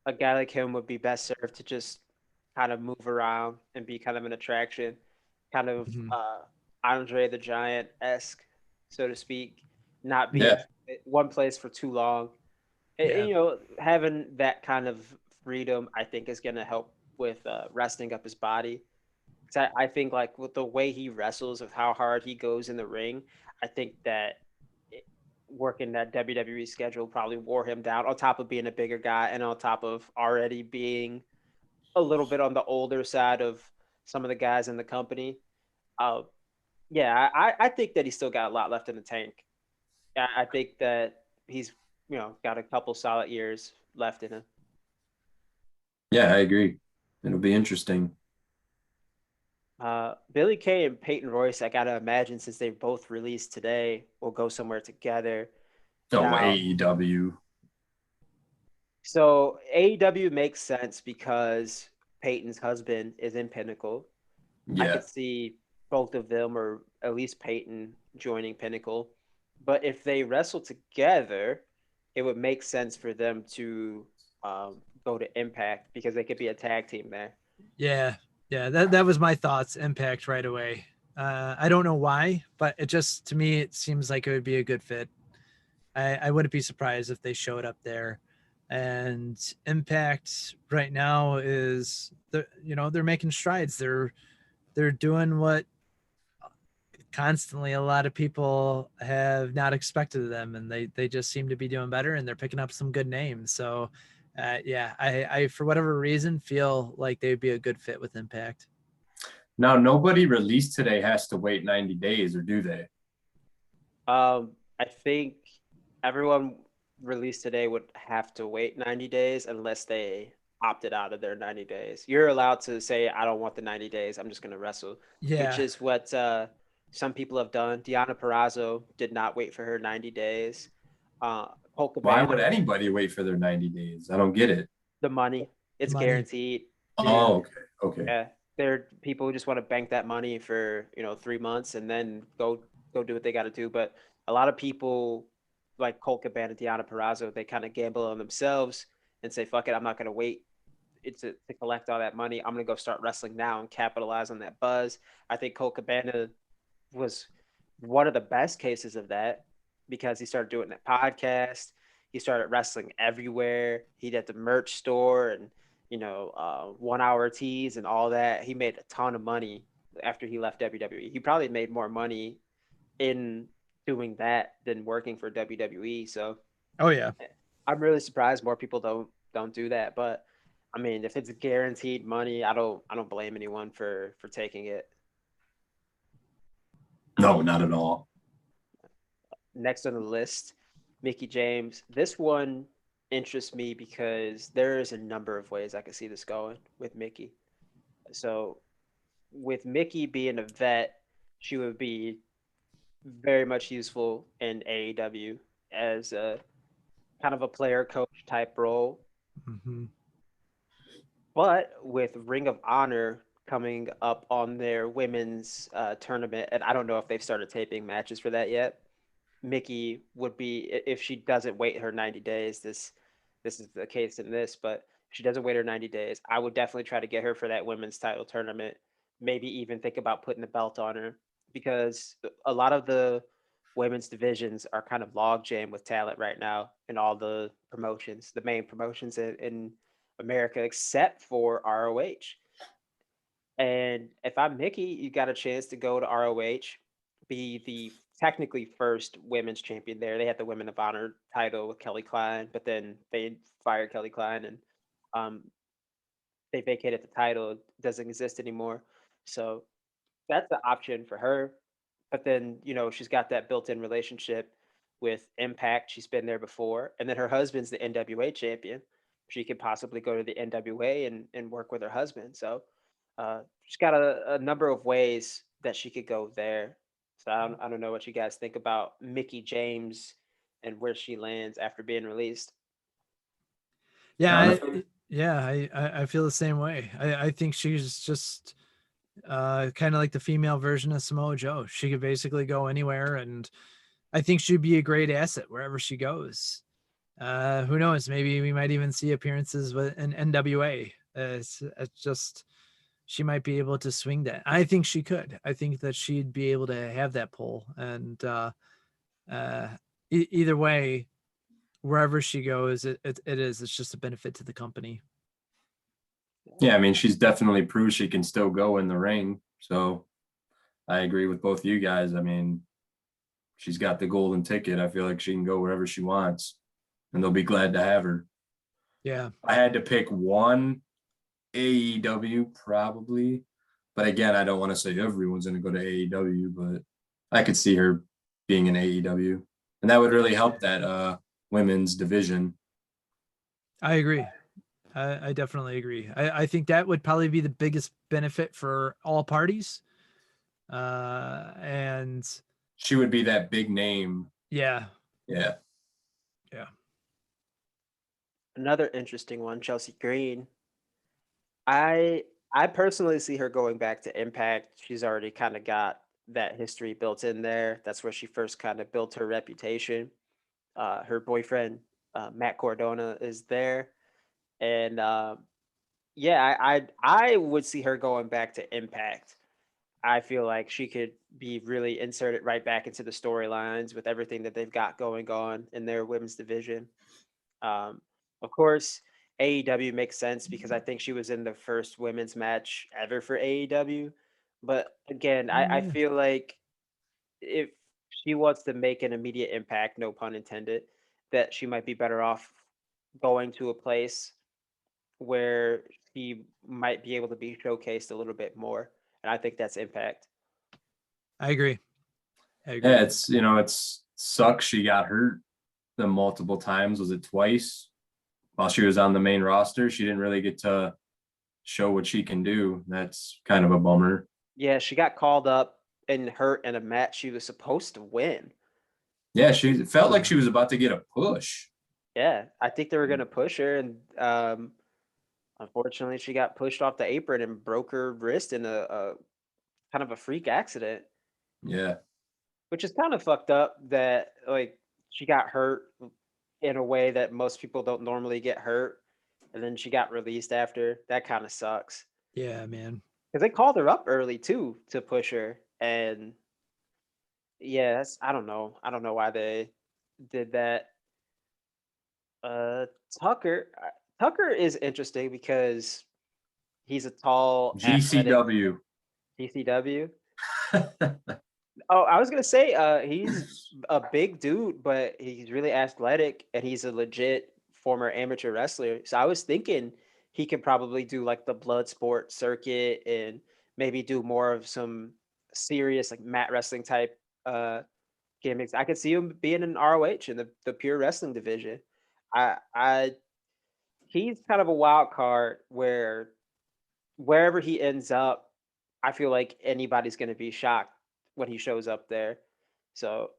a guy like him would be best served to just kind of move around and be kind of an attraction, kind of Andre the Giant-esque, so to speak, not be in one place for too long. And, having that kind of freedom, I think, is going to help with resting up his body. I think, like, with the way he wrestles, with how hard he goes in the ring, I think that working that WWE schedule probably wore him down, on top of being a bigger guy and on top of already being a little bit on the older side of some of the guys in the company. I think that he's still got a lot left in the tank. I think that he's, got a couple solid years left in him. Yeah, I agree. It'll be interesting. Billy Kay and Peyton Royce, I gotta imagine, since they both released today, will go somewhere together. AEW. So AEW makes sense because Peyton's husband is in Pinnacle. Yeah. I could see both of them, or at least Peyton, joining Pinnacle. But if they wrestle together, it would make sense for them to go to Impact because they could be a tag team there. Yeah. That was my thoughts. Impact right away. I don't know why, but it just, to me, it seems like it would be a good fit. I wouldn't be surprised if they showed up there. And Impact right now is they're making strides. They're doing what constantly a lot of people have not expected of them, and they just seem to be doing better, and they're picking up some good names. So yeah, I for whatever reason feel like they would be a good fit with Impact. Now, nobody released today has to wait 90 days, or do they? I think everyone released today would have to wait 90 days unless they opted out of their 90 days. You're allowed to say, I don't want the 90 days. I'm just going to wrestle, which Yeah, is what some people have done. Deonna Purrazzo did not wait for her 90 days. Colt Why would Cabana, anybody wait for their 90 days? I don't get it. the money, the it's money. guaranteed. Yeah. Oh, okay. Okay. Yeah, there are people who just want to bank that money for 3 months and then go do what they got to do. But a lot of people like Colt Cabana, Deonna Purrazzo, they kind of gamble on themselves and say, "Fuck it, I'm not gonna wait to collect all that money. I'm gonna go start wrestling now and capitalize on that buzz." I think Colt Cabana was one of the best cases of that because he started doing that podcast. He started wrestling everywhere. He did the merch store and 1 hour tees and all that. He made a ton of money after he left WWE. He probably made more money in doing that than working for WWE. So Oh yeah. I'm really surprised more people don't do that. But I mean, if it's guaranteed money, I don't blame anyone for taking it. No, not at all. Next on the list, Mickie James. This one interests me because there is a number of ways I could see this going with Mickie. So with Mickie being a vet, she would be very much useful in AEW as a kind of a player coach type role. Mm-hmm. But with Ring of Honor coming up on their women's tournament, and I don't know if they've started taping matches for that yet. Mickie would be, if she doesn't wait her 90 days. This is the case in this, but if she doesn't wait her 90 days, I would definitely try to get her for that women's title tournament. Maybe even think about putting the belt on her because a lot of the women's divisions are kind of log jam with talent right now in all the promotions, the main promotions in America, except for ROH. And if I'm Mickie, you got a chance to go to ROH, be the technically first women's champion there. They had the Women of Honor title with Kelly Klein, but then they fired Kelly Klein and um, they vacated the title. It doesn't exist anymore. So that's the option for her. But then, she's got that built-in relationship with Impact. She's been there before. And then her husband's the NWA champion. She could possibly go to the NWA and work with her husband. So she's got a number of ways that she could go there. So I don't know what you guys think about Mickie James and where she lands after being released. Yeah, Jonathan? I feel the same way. I think she's just kind of like the female version of Samoa Joe. She could basically go anywhere, and I think she'd be a great asset wherever she goes. Who knows? Maybe we might even see appearances with an NWA. It's just she might be able to swing that. I think she could. I think that she'd be able to have that pull, and either way, wherever she goes, it's just a benefit to the company. Yeah, I mean, she's definitely proved she can still go in the ring. So I agree with both you guys. I mean, she's got the golden ticket. I feel like she can go wherever she wants, and they'll be glad to have her. Yeah. I had to pick one, AEW probably, but again, I don't want to say everyone's going to go to AEW, but I could see her being in AEW, and that would really help that women's division. I agree. I definitely agree. I think that would probably be the biggest benefit for all parties. And She would be that big name. yeah, Yeah. yeah. Another interesting one, Chelsea Green. I personally see her going back to Impact. She's already kind of got that history built in there. That's where she first kind of built her reputation. Her boyfriend Matt Cordona is there, and yeah, I would see her going back to Impact. I feel like she could be really inserted right back into the storylines with everything that they've got going on in their women's division. Um, Of course, AEW makes sense because I think she was in the first women's match ever for AEW. But again, Oh, I yeah. feel like if she wants to make an immediate impact, no pun intended, that she might be better off going to a place where she might be able to be showcased a little bit more. And I think that's Impact. I agree. Yeah, it's sucks she got hurt the multiple times. Was it twice while she was on the main roster? She didn't really get to show what she can do. That's kind of a bummer. Yeah, she got called up and hurt in a match she was supposed to win. Yeah, she felt like she was about to get a push. Yeah, I think they were going to push her, and unfortunately, she got pushed off the apron and broke her wrist in a kind of a freak accident, Yeah. which is kind of fucked up that like she got hurt in a way that most people don't normally get hurt, and then she got released after. That kind of sucks Yeah, man. because they called her up early too to push her, and yeah, I don't know. I don't know why they did that. Uh, Tucker, Tucker is interesting because he's a tall, athletic GCW. TCW. Oh, I was gonna say, he's a big dude, but he's really athletic and he's a legit former amateur wrestler. So I was thinking he could probably do like the blood sport circuit and maybe do more of some serious like mat wrestling type gimmicks. I could see him being in ROH in the pure wrestling division. I he's kind of a wild card where wherever he ends up, I feel like anybody's going to be shocked when he shows up there. So,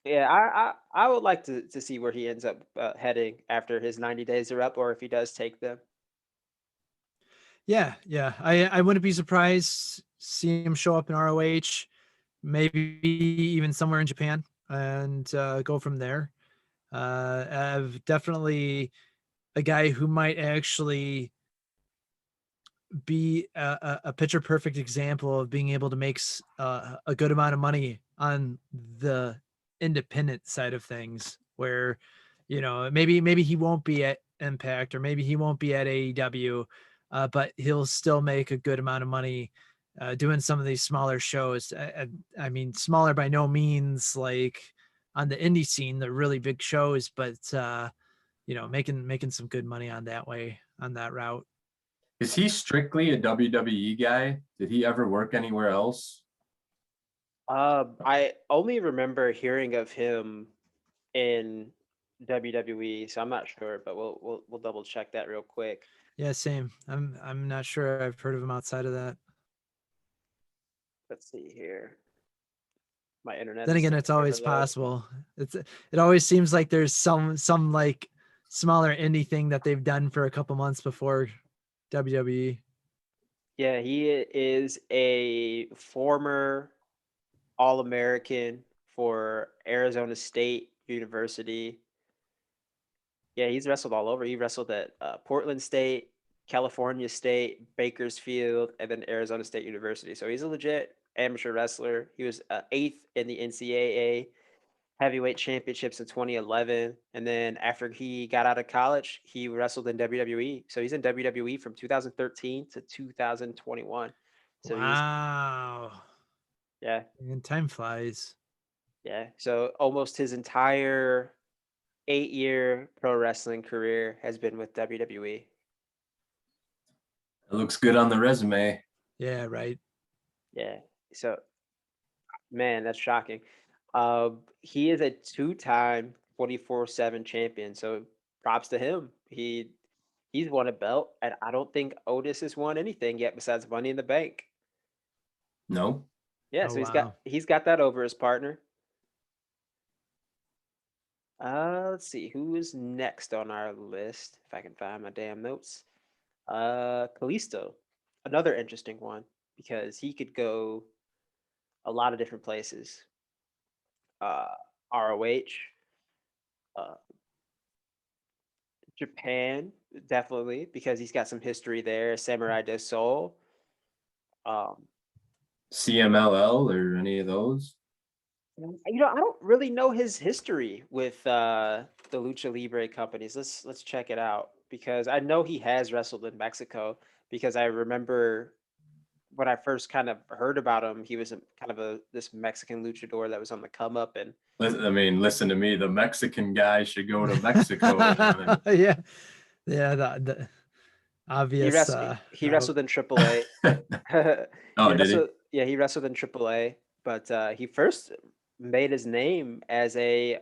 yeah, I would like to see where he ends up heading after his 90 days are up, or if he does take them. Yeah, yeah. I wouldn't be surprised see him show up in ROH, maybe even somewhere in Japan, and go from there. I've definitely a guy who might actually be a picture perfect example of being able to make a good amount of money on the independent side of things, where maybe he won't be at Impact or maybe he won't be at AEW, but he'll still make a good amount of money doing some of these smaller shows. I mean, smaller by no means like on the indie scene, the really big shows, but making some good money on that route. Is he strictly a WWE guy? Did he ever work anywhere else? I only remember hearing of him in WWE, so I'm not sure, but we'll double check that real quick. Yeah, same. I'm not sure I've heard of him outside of that. Let's see here. My internet Then is again, taking it's forever always to load. possible. It always seems like there's some like smaller indie thing that they've done for a couple months before WWE. Yeah, he is a former All-American for Arizona State University. Yeah, he's wrestled all over. He wrestled at Portland State, California State, Bakersfield, and then Arizona State University. So he's a legit amateur wrestler. He was eighth in the NCAA heavyweight championships in 2011, and then after he got out of college, he wrestled in WWE. So he's in WWE from 2013 to 2021. So he's Wow. yeah, And time flies. yeah. So almost his entire 8-year pro wrestling career has been with WWE. It looks good on the resume. Yeah, right. Yeah. So man, that's shocking. He is a two-time 24/7 champion. So props to him. He's won a belt, and I don't think Otis has won anything yet besides Money in the Bank. No. Yeah, Oh so wow. he's got that over his partner. Let's see who is next on our list. If I can find my damn notes. Kalisto, another interesting one because he could go a lot of different places. Uh, ROH, uh, Japan, definitely because he's got some history there. Samurai de Soul. Um, CMLL or any of those? I don't really know his history with the Lucha Libre companies. Let's check it out because I know he has wrestled in Mexico because I remember when I first kind of heard about him, he was kind of this Mexican luchador that was on the come up, and I mean, listen to me. The Mexican guy should go to Mexico. You know what I mean? Yeah, yeah. The obvious. He wrestled in AAA. Oh, did he? He wrestled in AAA, but he first made his name as a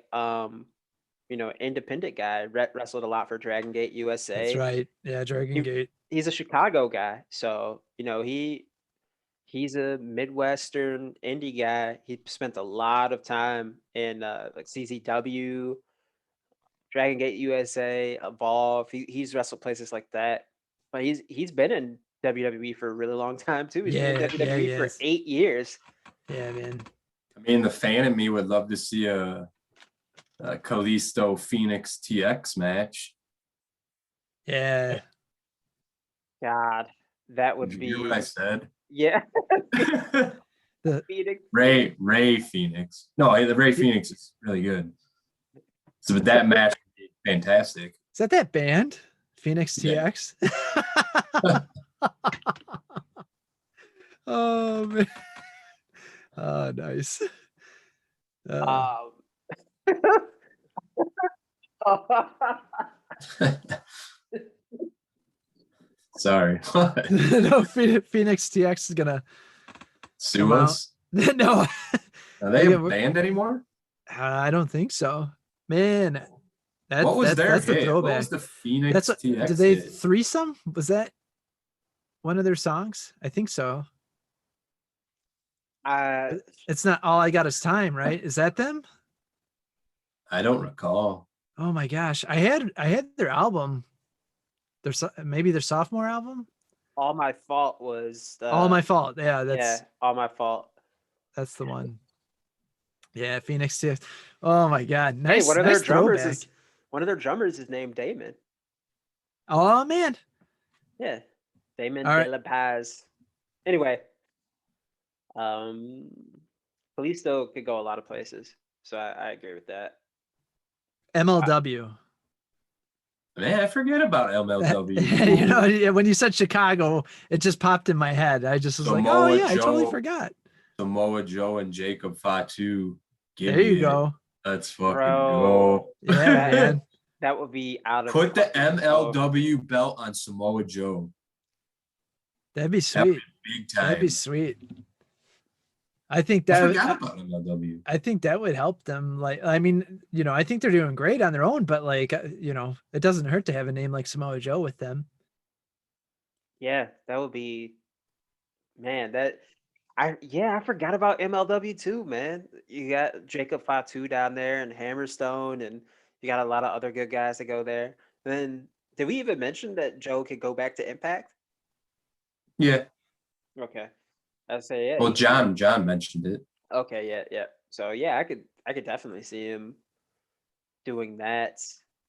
independent guy. Wrestled a lot for Dragon Gate That's USA. right. Yeah, Dragon He, Gate. he's a Chicago guy, so he's a Midwestern indie guy. He spent a lot of time in like CZW, Dragon Gate USA, Evolve. He's wrestled places like that, but he's been in WWE for a really long time too. He's been in WWE for Yes. 8 years. Yeah, man. I mean, the fan in me would love to see a Kalisto Phoenix TX match. Yeah. God, that would Did you hear what be I said? yeah. The Phoenix. Ray Phoenix. No, the Ray Phoenix is really good. So but that match would be fantastic. Is that band? Phoenix Yeah. TX? Oh man. Oh, nice. Um, Sorry. No, Phoenix TX is gonna Sue come out. us? No, Are they Yeah, a band anymore? I don't think so. Man, What was their that's the hit? What throwback. was the Phoenix That's what, TX did they hit? threesome? Was that one of their songs? I think so. uh, It's not all I got is time, right? Is that them? I don't recall. Oh my gosh, I had their album. Maybe their sophomore album. All My Fault was All My Fault. Yeah, All My Fault. that's the one. Yeah, Phoenix TX. Oh my god, Hey, nice, nice throwback. one of their drummers is named Damon. Oh man. Yeah, Damon All De right. La Paz. Anyway, um, Kalisto could go a lot of places, so I agree with that. MLW. Man, I forget about MLW. You know, when you said Chicago, it just popped in my head. I just was like, oh Samoa yeah, I totally Joe. forgot. Samoa Joe and Jacob Fatu. Give There me you it. go. Let's fucking Bro, go. Yeah, man. that would be out of Put the fucking control. MLW belt on Samoa Joe. That'd be That would sweet. be big time. That'd be sweet. I think I that forgot about MLW. I think that would help them. Like, I mean, you know, I think they're doing great on their own, but like, you know, it doesn't hurt to have a name like Samoa Joe with them. Yeah, that would be, man. I forgot about MLW too, man. You got Jacob Fatu down there and Hammerstone, and you got a lot of other good guys that go there. Then did we even mention that Joe could go back to Impact? Yeah. Okay, I'd say yeah. Well, John mentioned it. Okay, yeah. So yeah, I could definitely see him doing that.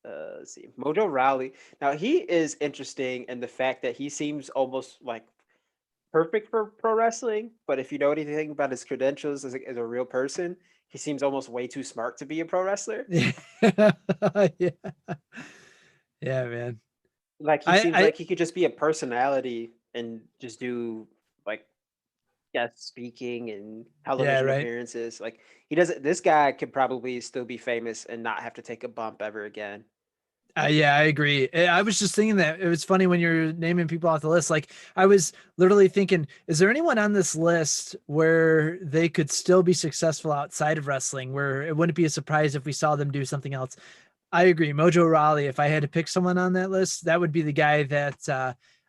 Let's see, Mojo Rowley. Now he is interesting in the fact that he seems almost like perfect for pro wrestling, but if you know anything about his credentials as a real person, he seems almost way too smart to be a pro wrestler. Yeah. Yeah, man. Like he seems like he could just be a personality and just do like guest speaking and television right. appearances. Like he doesn't. This guy could probably still be famous and not have to take a bump ever again. Yeah, I agree. I was just thinking that it was funny when you're naming people off the list. Like I was literally thinking, is there anyone on this list where they could still be successful outside of wrestling, where it wouldn't be a surprise if we saw them do something else? I agree. Mojo Rowley, if I had to pick someone on that list, that would be the guy that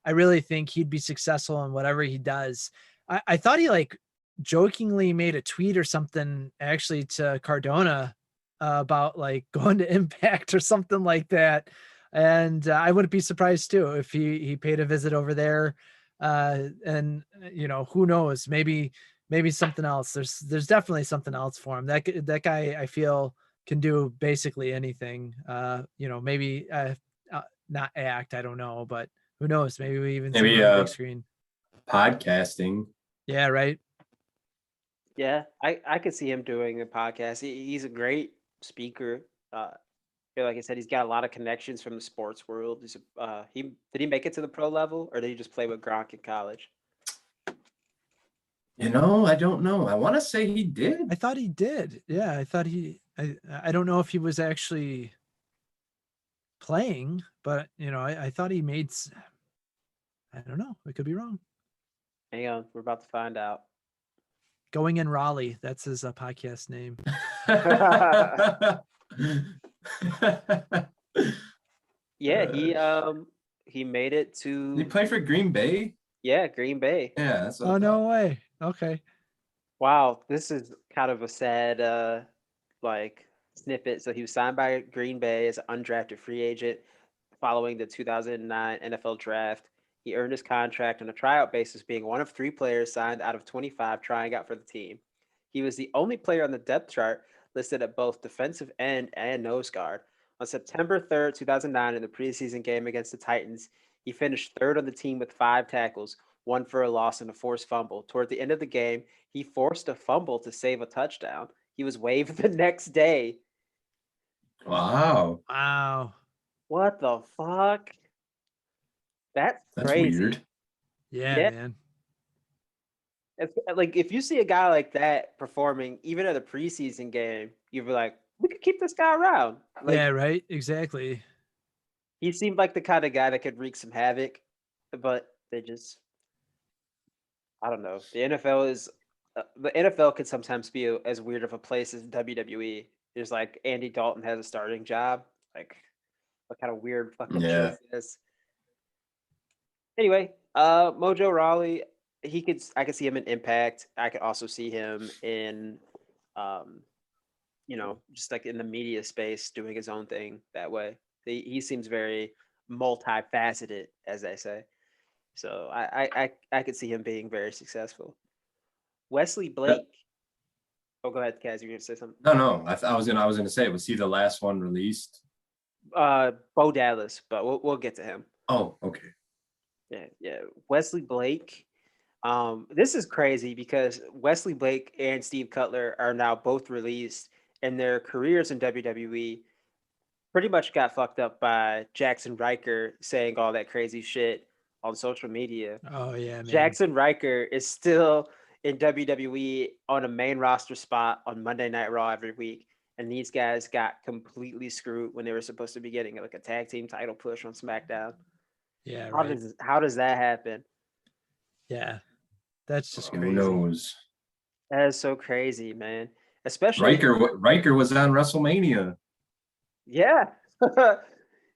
I really think he'd be successful in whatever he does. I thought he like jokingly made a tweet or something actually to Cardona about like going to Impact or something like that. And I wouldn't be surprised too if he paid a visit over there. And you know, who knows, maybe something else. There's definitely something else for him. That guy, I feel, can do basically anything. You know, maybe not act, I don't know, but who knows? Maybe we even see him on the big screen. Podcasting. Yeah, right. Yeah, I could see him doing a podcast. He's a great speaker. Like I said, he's got a lot of connections from the sports world. Did he make it to the pro level, or did he just play with Gronk in college? I don't know. I want to say he did. I thought he did. Yeah, I thought I don't know if he was actually playing, but I thought he made. I don't know. I could be wrong. Hang on, we're about to find out. Going in Raleigh. That's his podcast name. Yeah, he made it to. Did he play for Green Bay? Yeah, Green Bay. Yeah, that's what Oh, I no thought. way. Okay. Wow, this is kind of a sad like snippet. So he was signed by Green Bay as an undrafted free agent following the 2009 NFL draft. He earned his contract on a tryout basis, being one of 3 players signed out of 25 trying out for the team. He was the only player on the depth chart listed at both defensive end and nose guard. On September 3rd, 2009, in the preseason game against the Titans, he finished third on the team with 5 tackles, 1 for a loss and a forced fumble. Toward the end of the game, he forced a fumble to save a touchdown. He was waived the next day. Wow. Wow. What the fuck? That's crazy. Weird. Yeah, man. It's, like if you see a guy like that performing even at a preseason game, you'd be like, we could keep this guy around. Like, yeah, right. Exactly. he seemed like the kind of guy that could wreak some havoc, but they just, I don't know. The NFL could sometimes be as weird of a place as WWE. There's like Andy Dalton has a starting job. Like, what kind of weird fucking Yeah. choice is? Anyway, Mojo Rowley, I could see him in Impact. I could also see him in, just like in the media space doing his own thing that way. He seems very multifaceted, as they say. So I could see him being very successful. Wesley Blake. Oh, go ahead, Kaz. You were gonna say something? No. I was gonna say, was he the last one released? Bo Dallas, but we'll get to him. Oh, okay. Yeah. Wesley Blake. This is crazy because Wesley Blake and Steve Cutler are now both released, and their careers in WWE pretty much got fucked up by Jackson Riker saying all that crazy shit on social media. Oh yeah, man. Jackson Riker is still in WWE on a main roster spot on Monday Night Raw every week. And these guys got completely screwed when they were supposed to be getting like a tag team title push on SmackDown. Yeah, How right. how does that happen? Yeah. That's just crazy. Who knows? That is so crazy, man. Especially Riker was on WrestleMania. Yeah.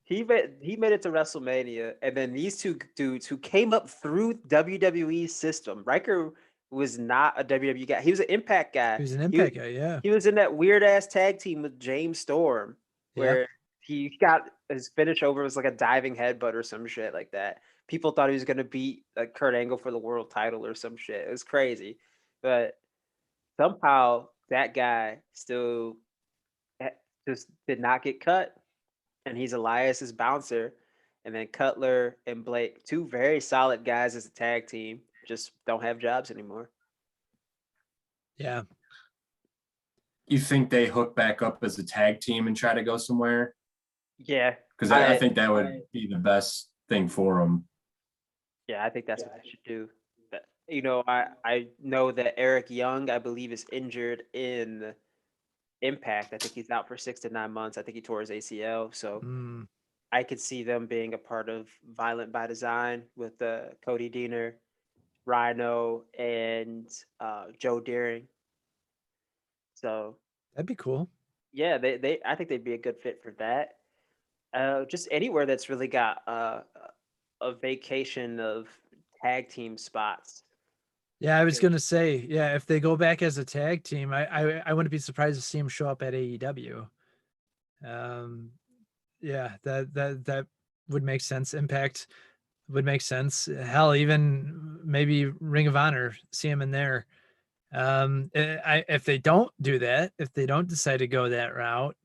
He made it to WrestleMania, and then these 2 dudes who came up through WWE's system. Riker was not a WWE guy. He was an Impact guy. He was an Impact guy, yeah. He was in that weird ass tag team with James Storm, where he got his finish over was like a diving headbutt or some shit like that. People thought he was gonna beat like Kurt Angle for the world title or some shit. It was crazy, but somehow that guy still just did not get cut, and he's Elias's bouncer. And then Cutler and Blake, 2 very solid guys as a tag team, just don't have jobs anymore. Yeah. You think they hook back up as a tag team and try to go somewhere? Yeah, because I think that would be the best thing for them. Yeah, I think that's what they should do. But, I know that Eric Young, I believe, is injured in Impact. I think he's out for 6 to 9 months. I think he tore his ACL. So I could see them being a part of Violent by Design with Cody Deaner, Rhino, and Joe Deering. So that'd be cool. Yeah, I think they'd be a good fit for that. Just anywhere that's really got a vacation of tag team spots. Yeah, I was gonna say, yeah, if they go back as a tag team, I wouldn't be surprised to see him show up at AEW. Yeah, that would make sense. Impact would make sense. Hell, even maybe Ring of Honor, see him in there. If they don't do that, if they don't decide to go that route,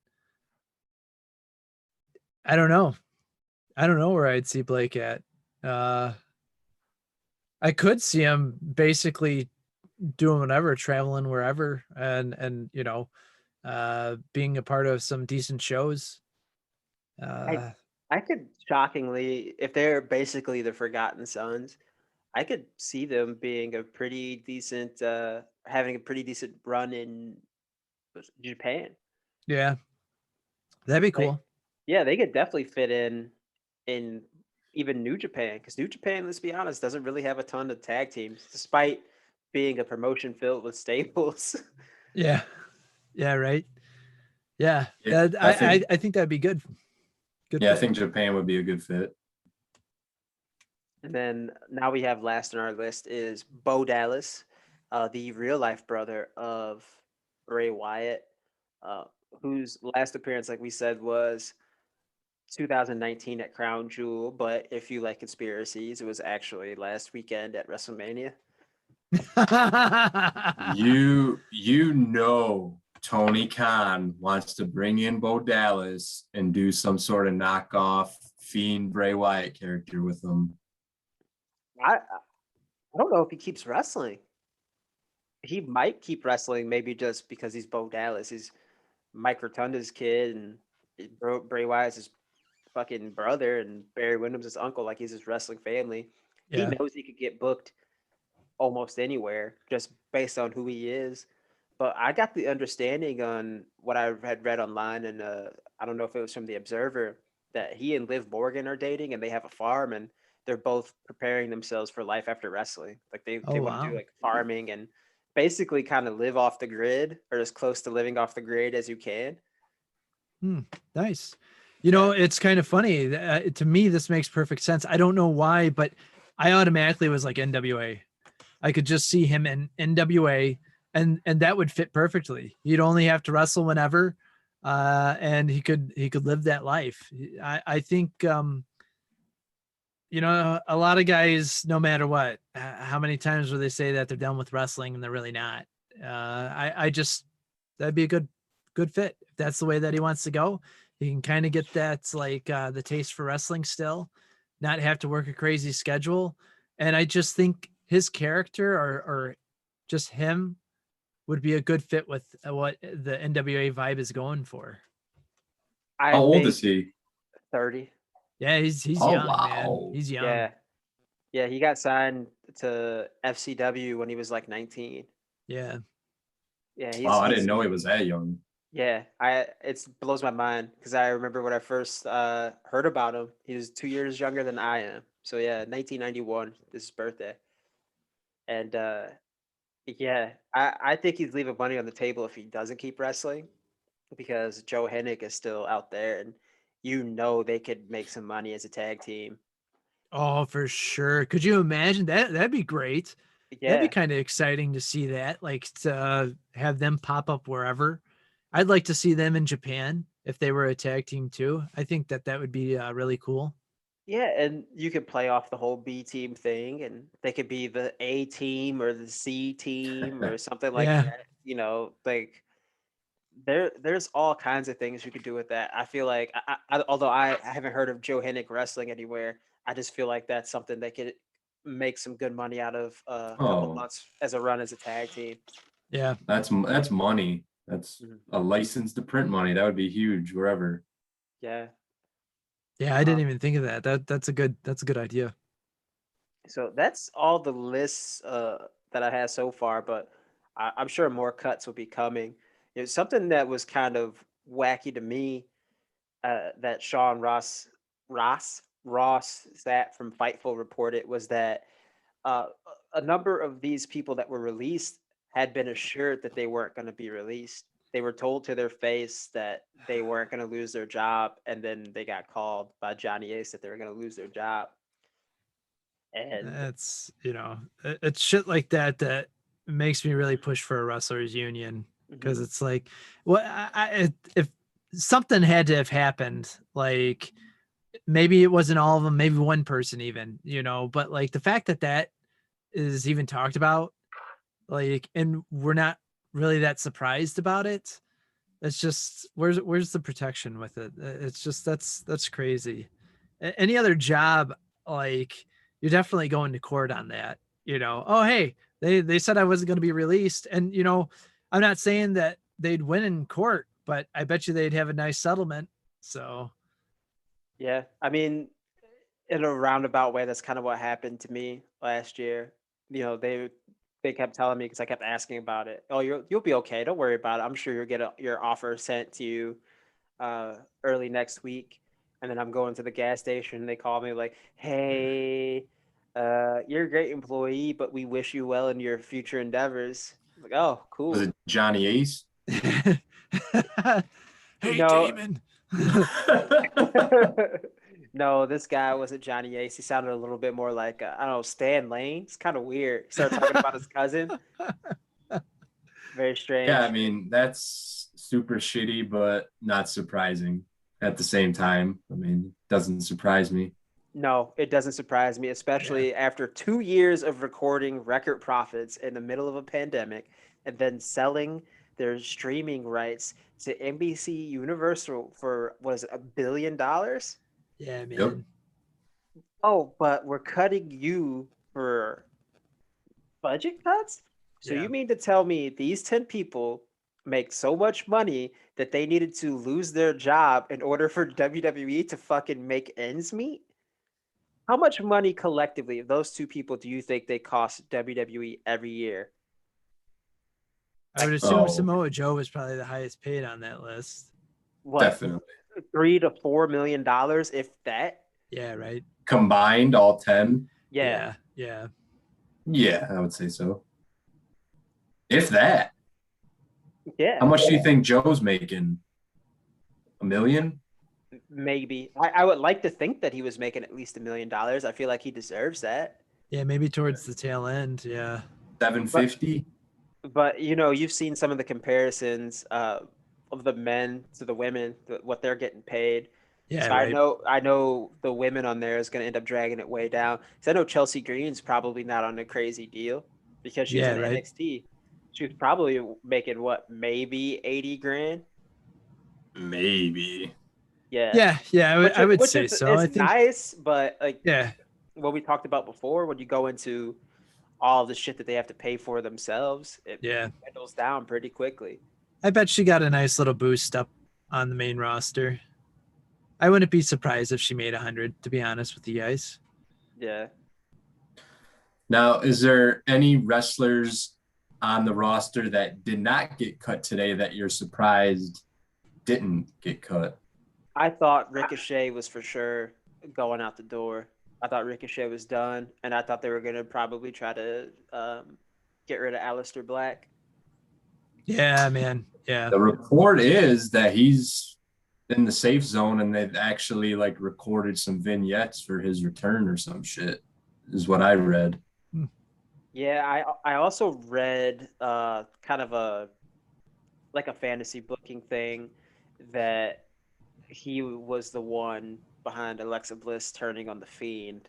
I don't know. I don't know where I'd see Blake at. I could see him basically doing whatever, traveling wherever, and being a part of some decent shows. I could shockingly, if they're basically the Forgotten Sons, I could see them being a pretty decent, having a pretty decent run in Japan. Yeah, that'd be Like, cool. yeah, they could definitely fit in even New Japan, because New Japan, let's be honest, doesn't really have a ton of tag teams, despite being a promotion filled with staples. Yeah, yeah, right. Yeah, Yeah, I think I think that'd be good. Good yeah, I fit. think Japan would be a good fit. And then now we have last on our list is Bo Dallas, the real life brother of Bray Wyatt, uh, whose last appearance, like we said, was 2019 at Crown Jewel. But if you like conspiracies, it was actually last weekend at WrestleMania. You know Tony Khan wants to bring in Bo Dallas and do some sort of knockoff Fiend Bray Wyatt character with him. I don't know if he keeps wrestling. He might keep wrestling, maybe just because he's Bo Dallas. He's Mike Rotunda's kid, and Bray Wyatt's his fucking brother, and Barry Windham's his uncle. Like, he's his wrestling family. He Yeah. knows he could get booked almost anywhere just based on who he is. But I got the understanding on what I had read online, and I don't know if it was from the Observer, that he and Liv Morgan are dating, and they have a farm, and they're both preparing themselves for life after wrestling. Like, Oh they want to do wow. like farming and basically kind of live off the grid, or as close to living off the grid as you can. Nice. It's kind of funny. To me, this makes perfect sense. I don't know why, but I automatically was like NWA. I could just see him in NWA, and that would fit perfectly. He'd only have to wrestle whenever, and he could live that life. I think a lot of guys, no matter what, how many times will they say that they're done with wrestling and they're really not? I just that'd be a good fit if that's the way that he wants to go. He can kind of get that like the taste for wrestling still, not have to work a crazy schedule, and I just think his character or just him would be a good fit with what the NWA vibe is going for. I How old think is he? 30. Yeah, he's Oh young, man. wow. He's young. Yeah. Yeah, he got signed to FCW when he was like 19. Yeah. Yeah, Wow, I didn't he's know he was that young. yeah, it blows my mind because I remember when I first heard about him, he was 2 years younger than I am. So yeah, 1991, this is his birthday. And yeah, I think he's leaving money on the table if he doesn't keep wrestling, because Joe Hennick is still out there, and they could make some money as a tag team. Oh, for sure. Could you imagine that? That'd be great. That'd be Yeah. kind of exciting to see that, like to have them pop up wherever. I'd like to see them in Japan if they were a tag team too. I think that would be really cool. Yeah, and you could play off the whole B team thing, and they could be the A team or the C team or something like Yeah. that. Like, there's all kinds of things you could do with that. I feel like, although I haven't heard of Joe Hennick wrestling anywhere, I just feel like that's something that could make some good money out of a couple Oh, months as a run as a tag team. Yeah. that's money. That's Mhm. a license to print money. That would be huge wherever. Yeah. Yeah. I didn't Um, even think of that. That's a good idea. so that's all the lists that I have so far, but I'm sure more cuts will be coming. Something that was kind of wacky to me, that Ross Sat from Fightful reported, was that uh, a number of these people that were released had been assured that they weren't going to be released. They were told to their face that they weren't going to lose their job, and then they got called by Johnny Ace that they were going to lose their job. And It's it's shit like that that makes me really push for a wrestlers union, because mhm. it's like, well, if something had to have happened, like maybe it wasn't all of them, maybe one person even, but like the fact that is even talked about, like, and we're not really that surprised about it. It's just where's the protection with it? It's just that's crazy. Any other job, like, you're definitely going to court on that. oh, hey, they said I wasn't going to be released. And, I'm not saying that they'd win in court, but I bet you they'd have a nice settlement. So, Yeah. I mean, in a roundabout way, that's kind of what happened to me last year. They kept telling me because I kept asking about it. Oh, you'll be okay. Don't worry about it. I'm sure you'll get your offer sent to you early next week. And then I'm going to the gas station. And they call me like, "Hey, you're a great employee, but we wish you well in your future endeavors." I'm like, oh, Was cool. it Johnny Ace? hey, No. Damon. No, this guy wasn't Johnny Ace. He sounded a little bit more like I don't know, Stan Lane. It's kind of weird. He started talking about his cousin. Very strange. Yeah, I mean, that's super shitty, but not surprising at the same time. I mean, it doesn't surprise me. No, it doesn't surprise me, especially after 2 years of recording record profits in the middle of a pandemic and then selling their streaming rights to NBC Universal for, what is it, $1 billion? Yeah, man. Yep. Oh, but we're cutting you for budget cuts? So Yeah. you mean to tell me these 10 people make so much money that they needed to lose their job in order for WWE to fucking make ends meet? How much money collectively of those two people do you think they cost WWE every year? I would assume Oh. Samoa Joe was probably the highest paid on that list. What, Definitely. $3 to $4 million, if that? Yeah, right. Combined, all 10? Yeah. Yeah. Yeah, I would say so. If that. Yeah. How much do you think Joe's making? $1 million? Maybe. I would like to think that he was making at least $1 million. I feel like he deserves that. Yeah, maybe towards the tail end. Yeah. 750? But you've seen some of the comparisons of the men to the women, what they're getting paid. Yeah, So right. I know the women on there is going to end up dragging it way down. So I know Chelsea Green's probably not on a crazy deal because she's Yeah, in right. NXT. She was probably making what, maybe 80 grand? Maybe. Yeah. Yeah. I would say so. It's I think. nice, but like Yeah. what we talked about before, when you go into all the shit that they have to pay for themselves, it Yeah. dwindles down pretty quickly. I bet she got a nice little boost up on the main roster. I wouldn't be surprised if she made 100, to be honest with you guys. Yeah. Now, is there any wrestlers on the roster that did not get cut today that you're surprised didn't get cut? I thought Ricochet was for sure going out the door. I thought Ricochet was done, and I thought they were going to probably try to get rid of Aleister Black. Yeah, man. Yeah. The report is that he's in the safe zone and they've actually like recorded some vignettes for his return or some shit, is what I read. Yeah, I also read kind of a fantasy booking thing that he was the one behind Alexa Bliss turning on the Fiend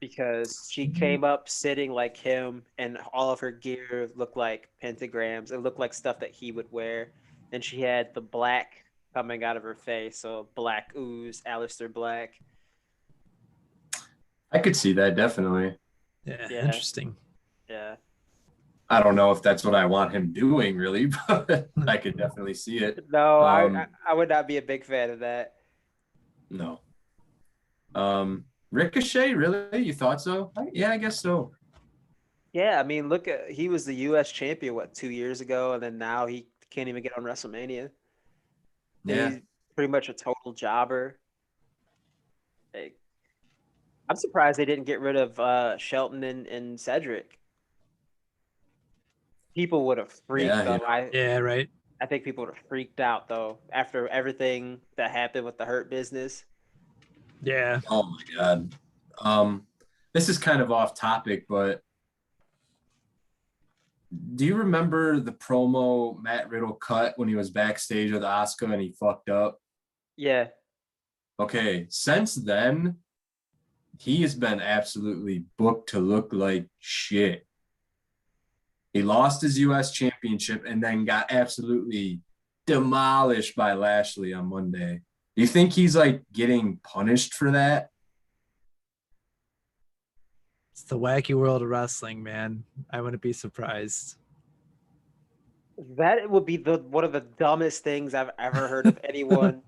because she came up sitting like him and all of her gear looked like pentagrams. It looked like stuff that he would wear. And she had the black coming out of her face. So black ooze, Aleister Black. I could see that, definitely. Yeah. Yeah. Interesting. Yeah. I don't know if that's what I want him doing, really, but I could definitely see it. No, I would not be a big fan of that. No. Ricochet, really? You thought so? Yeah, I guess so. Yeah, I mean, look at he was the U.S. champion, what, 2 years ago, and then now he can't even get on WrestleMania. Yeah. He's pretty much a total jobber. Like, I'm surprised they didn't get rid of Shelton and Cedric. People would have freaked though. Yeah, right. I think people would have freaked out though after everything that happened with the Hurt Business. Yeah. Oh my God. This is kind of off topic, but do you remember the promo Matt Riddle cut when he was backstage with Asuka and he fucked up? Yeah. Okay, since then, he has been absolutely booked to look like shit. He lost his U.S. championship and then got absolutely demolished by Lashley on Monday. Do you think he's like getting punished for that? It's the wacky world of wrestling, man. I wouldn't be surprised. That would be one of the dumbest things I've ever heard of anyone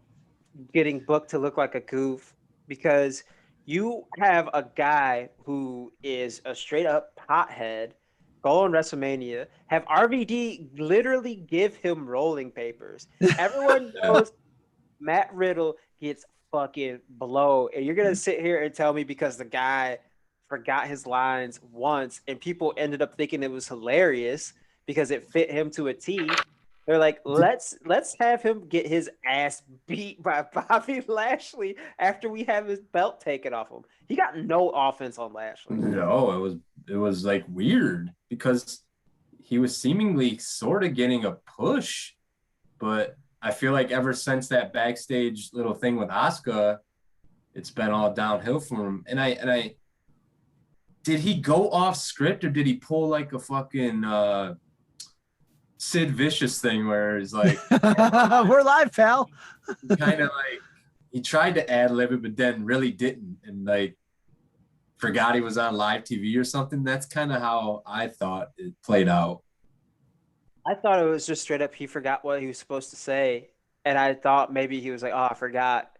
getting booked to look like a goof, because you have a guy who is a straight up pothead go on WrestleMania, have RVD literally give him rolling papers. Everyone knows Matt Riddle gets fucking blow, and you're gonna sit here and tell me because the guy forgot his lines once and people ended up thinking it was hilarious because it fit him to a T. They're like, let's have him get his ass beat by Bobby Lashley after we have his belt taken off him. He got no offense on Lashley. No, it was like weird because he was seemingly sort of getting a push, but I feel like ever since that backstage little thing with Asuka, it's been all downhill for him. And I did he go off script or did he pull like a fucking Sid Vicious thing where he's like, we're live, pal. kind of like he tried to ad lib it, but then really didn't, and like forgot he was on live TV or something. That's kind of how I thought it played out. I thought it was just straight up he forgot what he was supposed to say. And I thought maybe he was like, oh, I forgot.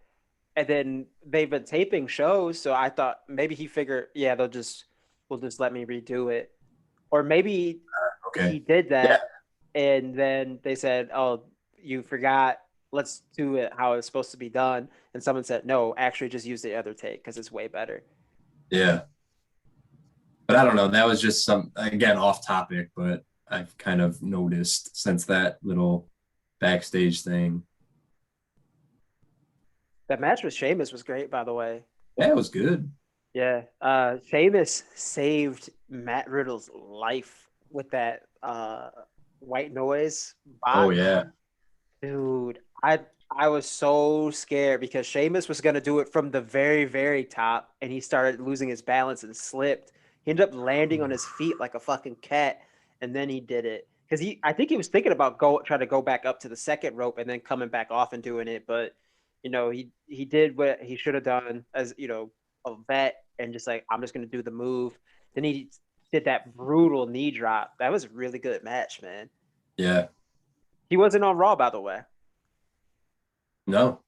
And then they've been taping shows, so I thought maybe he figured, yeah, we'll just let me redo it. Or maybe Okay. he did that, and then they said, oh, you forgot, let's do it how it's supposed to be done. And someone said, no, actually just use the other take because it's way better. Yeah. But I don't know. That was just some, again, off topic, but I've kind of noticed since that little backstage thing. That match with Sheamus was great, by the way. Yeah, it was good. Yeah. Sheamus saved Matt Riddle's life with that white noise bot. Oh, yeah. Dude, I was so scared because Sheamus was gonna do it from the very, very top, and he started losing his balance and slipped. He ended up landing on his feet like a fucking cat, and then he did it. Because I think he was thinking about trying to go back up to the second rope and then coming back off and doing it, but he did what he should have done as a vet, and just like, I'm just gonna do the move. Then he did that brutal knee drop. That was a really good match, man. Yeah. He wasn't on Raw, by the way. No.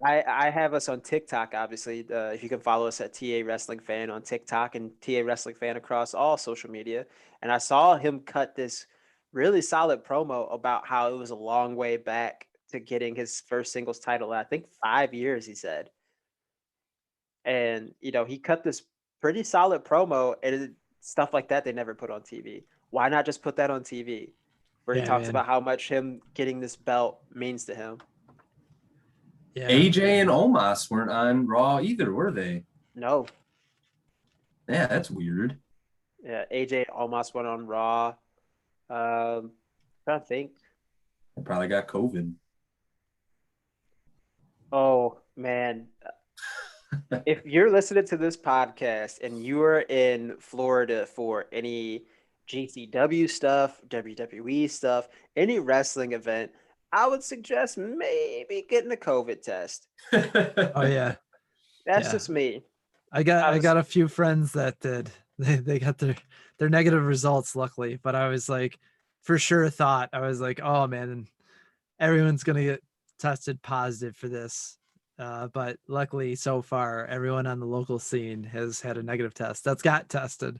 I have us on TikTok, obviously. If you can follow us at TA Wrestling Fan on TikTok and TA Wrestling Fan across all social media. And I saw him cut this really solid promo about how it was a long way back to getting his first singles title. I think 5 years, he said. And, he cut this pretty solid promo, and stuff like that they never put on TV. Why not just put that on TV? Where he talks about how much him getting this belt means to him. Yeah. AJ and Omos weren't on Raw either, were they? No. Yeah, that's weird. Yeah, AJ almost went on Raw. I don't think. They probably got COVID. Oh, man. If you're listening to this podcast and you are in Florida for any GCW stuff, WWE stuff, any wrestling event, I would suggest maybe getting a COVID test. Oh, yeah. That's just me. I got a few friends that did. They got their negative results, luckily. But I was like, for sure thought, I was like, oh man, everyone's gonna get tested positive for this. But luckily, so far, everyone on the local scene has had a negative test. That's got tested.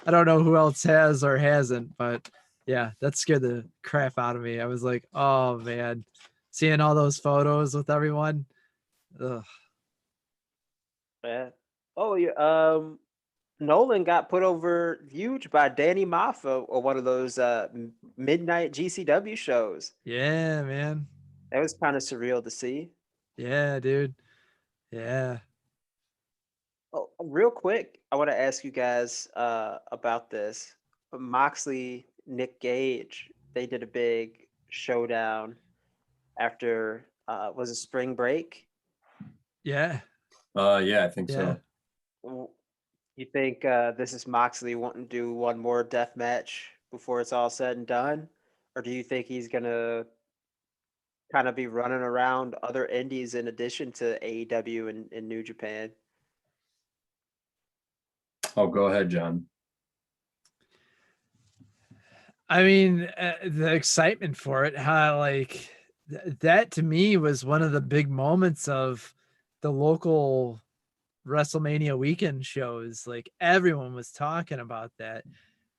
I don't know who else has or hasn't, but yeah, that scared the crap out of me. I was like, oh man, seeing all those photos with everyone. Ugh. Yeah. Oh, yeah. Nolan got put over huge by Danny Maffa or one of those midnight GCW shows. Yeah, man. That was kind of surreal to see. Yeah, dude. Yeah. Oh, real quick, I want to ask you guys about this. Moxley, Nick Gage, they did a big showdown after was it spring break? Yeah. Yeah, I think so. You think this is Moxley wanting to do one more death match before it's all said and done? Or do you think he's gonna kind of be running around other indies in addition to AEW and New Japan? Oh, go ahead, John. I mean, the excitement for it, how like that to me was one of the big moments of the local WrestleMania weekend shows. Like everyone was talking about that.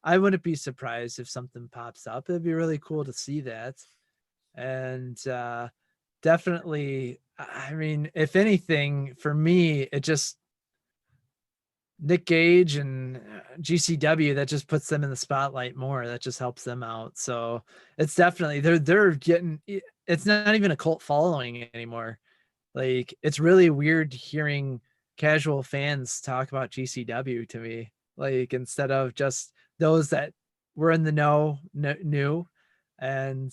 I wouldn't be surprised if something pops up. It'd be really cool to see that. And definitely, I mean, if anything, for me, it just Nick Gage and GCW, that just puts them in the spotlight more. That just helps them out. So it's definitely they're getting. It's not even a cult following anymore. Like it's really weird hearing casual fans talk about GCW to me. Like instead of just those that were in the know knew, and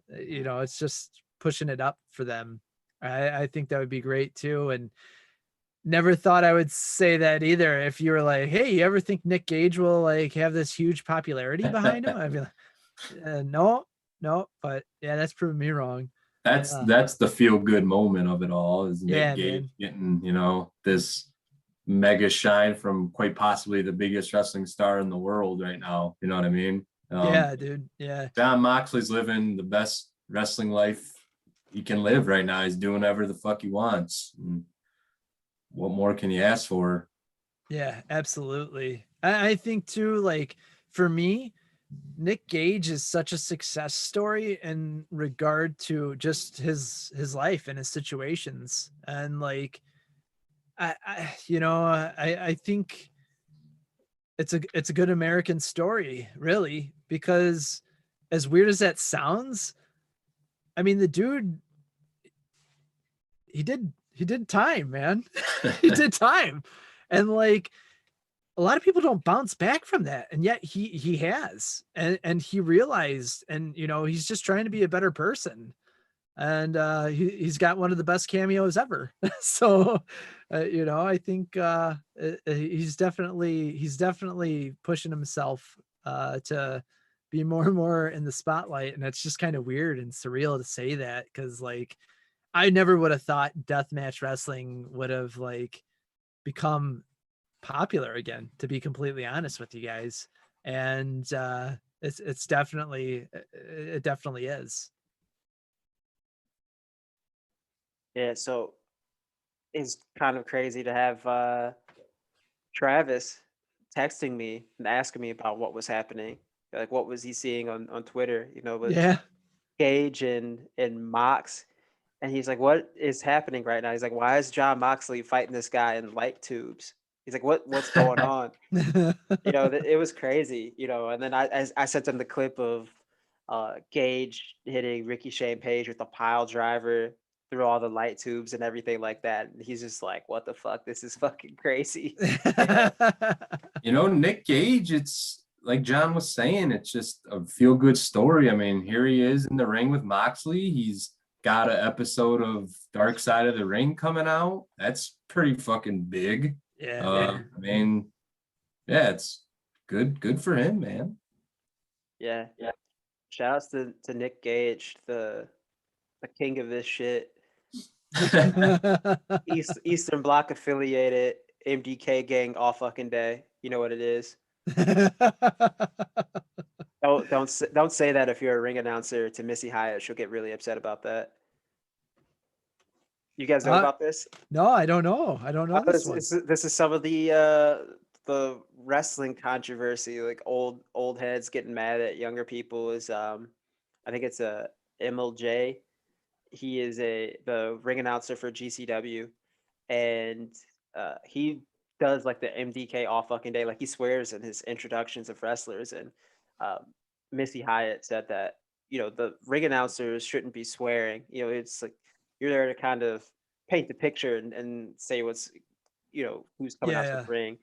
it's just pushing it up for them. I think that would be great too. And never thought I would say that either. If you were like, hey, you ever think Nick Gage will like have this huge popularity behind him? I'd be like, no. But yeah, that's proven me wrong. That's the feel good moment of it all, is Nick Gage getting, this mega shine from quite possibly the biggest wrestling star in the world right now. You know what I mean? Yeah, dude. Yeah. Jon Moxley's living the best wrestling life he can live right now. He's doing whatever the fuck he wants. And what more can you ask for? Yeah, absolutely. I think too, like for me, Nick Gage is such a success story in regard to just his life and his situations. And like I think it's a good American story, really, because as weird as that sounds, I mean the dude he did time, man. He did time. And like a lot of people don't bounce back from that, and yet he has, and he realized, and he's just trying to be a better person, and he's got one of the best cameos ever. So I think he's definitely pushing himself to be more and more in the spotlight, and it's just kind of weird and surreal to say that, because like I never would have thought deathmatch wrestling would have like become popular again, to be completely honest with you guys. And it definitely is. Yeah, so it's kind of crazy to have Travis texting me and asking me about what was happening. Like what was he seeing on Twitter, with Gage and Mox. And he's like, what is happening right now? He's like, why is Jon Moxley fighting this guy in light tubes? He's like, what's going on? It was crazy, and then I sent him the clip of Gage hitting Ricky Shane Page with a pile driver through all the light tubes and everything like that. And he's just like, what the fuck? This is fucking crazy. Nick Gage, it's like John was saying, it's just a feel good story. I mean, here he is in the ring with Moxley. He's got an episode of Dark Side of the Ring coming out. That's pretty fucking big. Yeah. I mean, yeah, it's good for him, man. Yeah. Shout outs to Nick Gage, the king of this shit. Eastern Bloc affiliated MDK gang all fucking day. You know what it is. Don't say that if you're a ring announcer to Missy Hyatt. She'll get really upset about that. You guys know about this? No, I don't know. I don't know this one. This is some of the wrestling controversy, like old heads getting mad at younger people. Is I think it's a MLJ. He is the ring announcer for GCW, and he does like the MDK all fucking day. Like he swears in his introductions of wrestlers, and Missy Hyatt said that the ring announcers shouldn't be swearing. It's like you're there to kind of paint the picture and say what's who's coming out to the ring.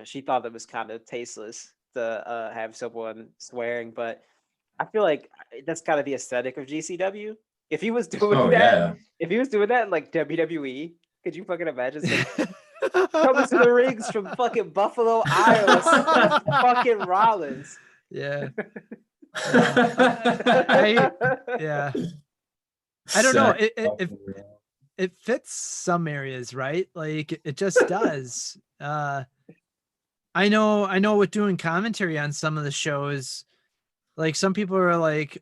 She thought that was kind of tasteless to have someone swearing, but I feel like that's kind of the aesthetic of GCW. If he was doing if he was doing that in like WWE, could you fucking imagine coming to the rings from fucking Buffalo, Iowa, fucking Rollins? Yeah. I don't know. It fits some areas, right? Like it just does. I know with doing commentary on some of the shows, like some people are like,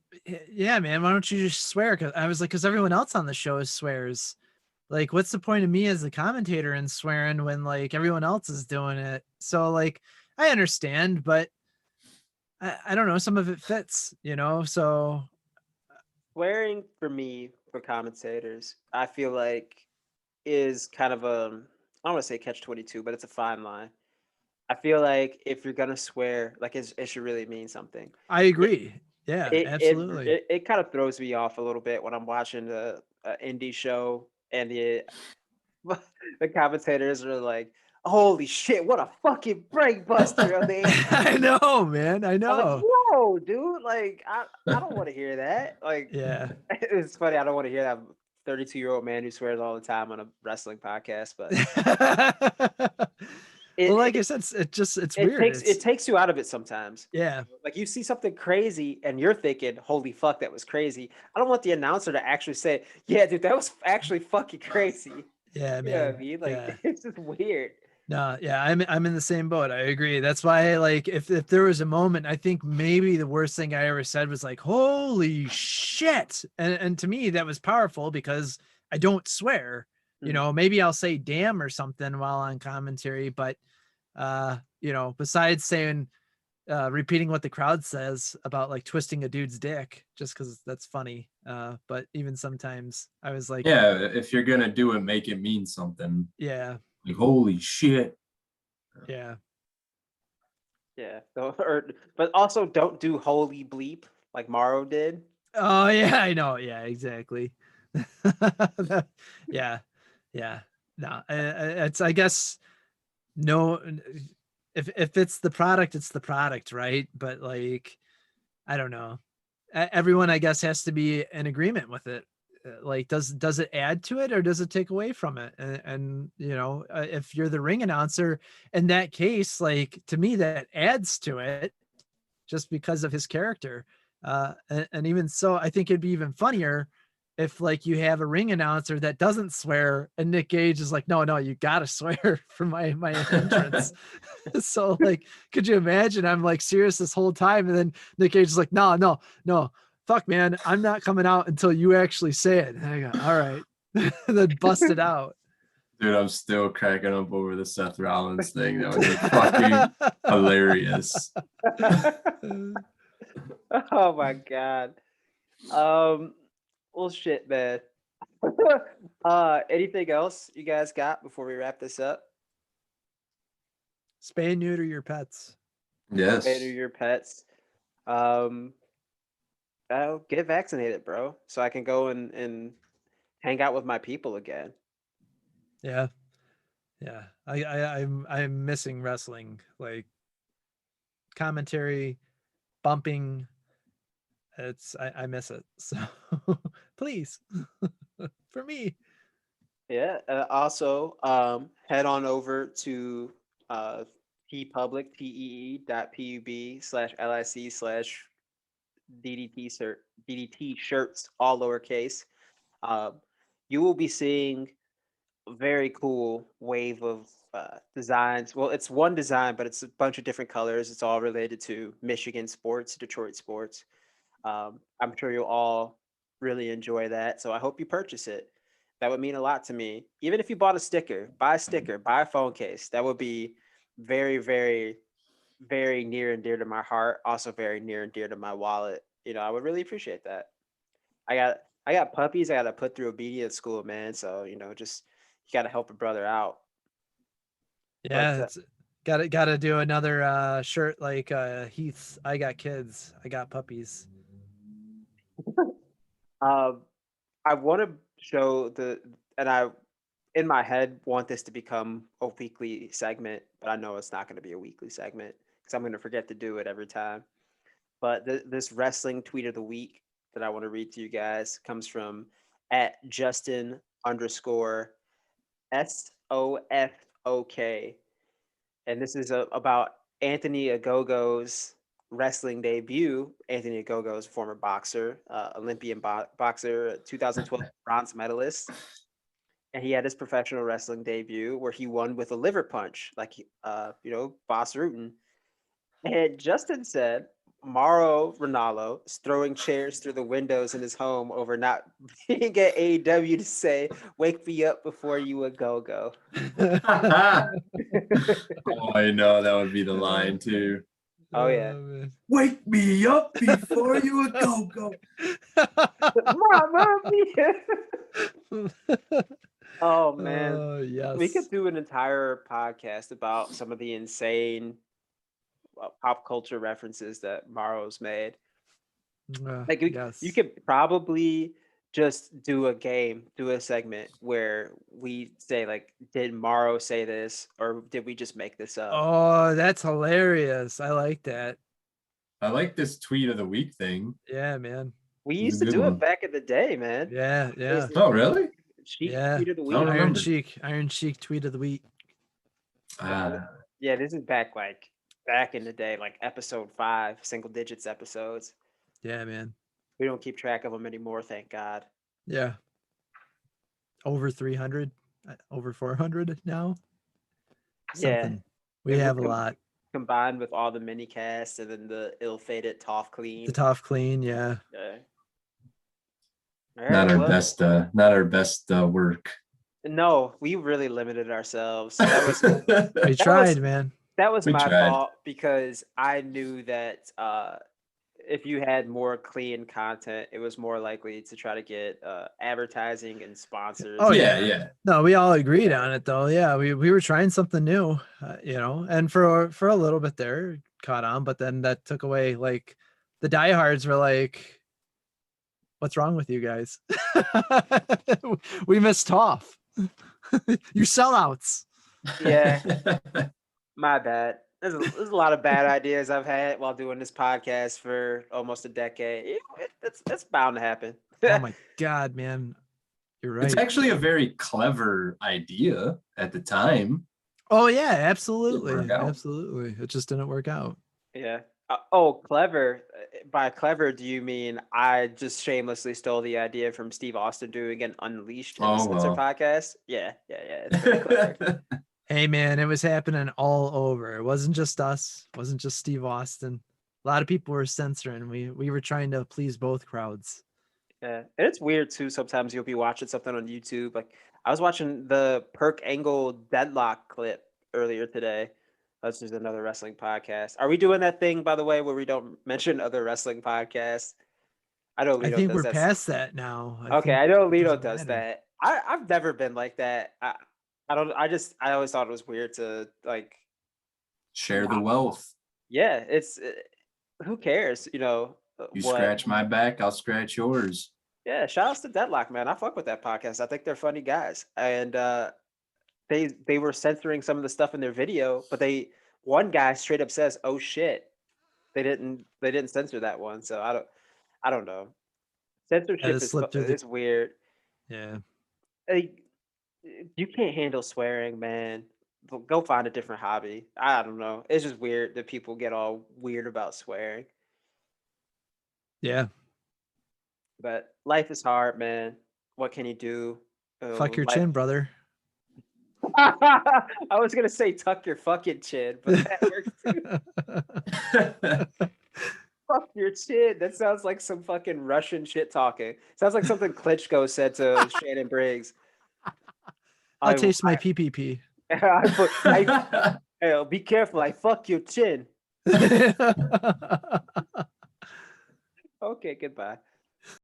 yeah, man, why don't you just swear? Cause I was like, cause everyone else on the show swears. Like, what's the point of me as the commentator and swearing when like everyone else is doing it? So like, I understand, but I don't know. Some of it fits, so Swearing for me, for commentators, I feel like is kind of a, I don't want to say catch 22, but it's a fine line. I feel like if you're gonna swear, like it should really mean something. I It agree. Yeah, it it absolutely. it, it kind of throws me off a little bit when I'm watching the indie show and the commentators are like, "Holy shit, what a fucking brain buster!" I know, man. I I'm like, know. "Whoa, dude! Like, I don't want to hear that." Like, Yeah. it's funny. I don't want to hear that 32-year-old man who swears all the time on a wrestling podcast, but Well, it like I it, said, it's it weird. takes you out of it sometimes. Yeah, Like you see something crazy and you're thinking, "Holy fuck, that was crazy." I don't want the announcer to actually say, "Yeah, dude, that was actually fucking crazy." yeah, You know what I man. mean? Yeah. Like it's just weird. No, yeah, I'm in the same boat. I agree. That's why, like, if there was a moment, I think maybe the worst thing I ever said was like, "Holy shit!" And to me, that was powerful because I don't swear. Mm. Maybe I'll say "damn" or something while on commentary, but besides saying repeating what the crowd says about like twisting a dude's dick just because that's funny. But even sometimes I was like, Yeah, if you're gonna do it, make it mean something. yeah, Like holy shit. yeah. Yeah. But also don't do holy bleep like Morrow did. Oh yeah, I know. Yeah, exactly. Yeah, yeah. No, it's I guess no. If it's the product, it's the product, right? But like, I don't know. Everyone I guess has to be in agreement with it. Like does it add to it or does it take away from it? And if you're the ring announcer in that case, like to me that adds to it just because of his character. And even so, I think it'd be even funnier if like you have a ring announcer that doesn't swear and Nick Gage is like, no, you gotta swear for my entrance. So like, could you imagine? I'm like serious this whole time, and then Nick Cage is like, no, fuck, man, I'm not coming out until you actually say it. And I go, all right, and then bust it out. Dude, I'm still cracking up over the Seth Rollins thing. That was fucking hilarious. Oh my god. Well shit, man. Anything else you guys got before we wrap this up? Spay neuter your pets. Better Yes. your pets. Um I'll get vaccinated, bro, so I can go and hang out with my people again. Yeah, yeah. I'm missing wrestling, like commentary, bumping. I miss it. So please, for me. Yeah. Also, head on over to tpublic, tee.pub/lic/DDT shirts, all lowercase. Uh, you will be seeing a very cool wave of designs. Well, it's one design, but it's a bunch of different colors. It's all related to Michigan sports, Detroit sports. I'm sure you'll all really enjoy that. So I hope you purchase it. That would mean a lot to me. Even if you bought a sticker, buy a phone case. That would be very, very, very near and dear to my heart. Also very near and dear to my wallet. I would really appreciate that. I got puppies I gotta put through obedience school, man. So, just you gotta help a brother out. But Yeah, it's gotta do another shirt like Heath's. I got kids. I got puppies. um I want to show and I, in my head, want this to become a weekly segment, but I know it's not going to be a weekly segment because I'm going to forget to do it every time. But this wrestling tweet of the week that I want to read to you guys comes from at Justin underscore SOFOK. And this is about Anthony Agogo's wrestling debut. Anthony Agogo is a former boxer, Olympian boxer, 2012 bronze medalist. and he had his professional wrestling debut where he won with a liver punch, like Boss Rutan. And Justin said Mauro Ranallo is throwing chairs through the windows in his home over not being at AEW to say, "Wake me up before you a go." Oh, I know that would be the line too. Oh yeah. man. Wake me up before you a go. Mama mia. Oh man. Oh, yes. We could do an entire podcast about some of the insane pop culture references that Mauro's made. Like yes. you could probably just do a segment where we say like, did Mauro say this or did we just make this up? Oh, that's hilarious. I like that. I like this tweet of the week thing. Yeah, man. We It's a used to good do one. it back in the day, man. Yeah, yeah. Oh, really? Sheik Yeah. tweet of the week. don't remember. Iron Sheik tweet of the week. Yeah, this is back in the day, like episode 5, single digits episodes. Yeah, man. We don't keep track of them anymore, thank God. Yeah. Over 300, over 400 now. Yeah. Something. We Maybe have a we'll lot. combined with all the mini casts and then the ill-fated TAWF clean. The TAWF clean, yeah. Yeah. Not our best. Not our best work. No, we really limited ourselves. That was We tried, man. that was We my tried. fault because I knew that if you had more clean content, it was more likely to try to get advertising and sponsors. Oh, yeah. No, we all agreed on it though. Yeah, we were trying something new, and for a little bit there, it caught on, but then that took away. Like the diehards were like, "What's wrong with you guys? We missed TAWF. You sellouts." Yeah, my bad. There's a lot of bad ideas I've had while doing this podcast for almost a decade. It's bound to happen. Oh my God, man. You're right. It's actually a very clever idea at the time. Oh yeah, absolutely. Didn't work out. Absolutely. It just didn't work out. Yeah. Clever. By clever, do you mean I just shamelessly stole the idea from Steve Austin doing an Unleashed Uncensored podcast? Yeah. It's very clever. Hey man, it was happening all over. It wasn't just us. It wasn't just Steve Austin. A lot of people were censoring. We were trying to please both crowds. Yeah, and it's weird too. Sometimes you'll be watching something on YouTube. Like I was watching the Perk Angle Deadlock clip earlier today. That's just another wrestling podcast. Are we doing that thing, by the way, where we don't mention other wrestling podcasts? I know Lito I think does we're that. past that now. I know Lito doesn't does matter. that. I've never been like that. I don't. I always thought it was weird to like Share the wealth. Yeah, it's who cares, You scratch my back, I'll scratch yours. Yeah, shout outs to Deadlock, man. I fuck with that podcast. I think they're funny guys, and they were censoring some of the stuff in their video, but one guy straight up says, "Oh shit," they didn't censor that one, so I don't know. Censorship is weird. Yeah. You can't handle swearing, man. Go find a different hobby. I don't know. It's just weird that people get all weird about swearing. Yeah. But life is hard, man. What can you do? Fuck your chin, brother. I was gonna say tuck your fucking chin, but that works too. Fuck your chin. That sounds like some fucking Russian shit talking. Sounds like something Klitschko said to Shannon Briggs. I'll taste my PPP. Hey, be careful. I fuck your chin. Okay, goodbye.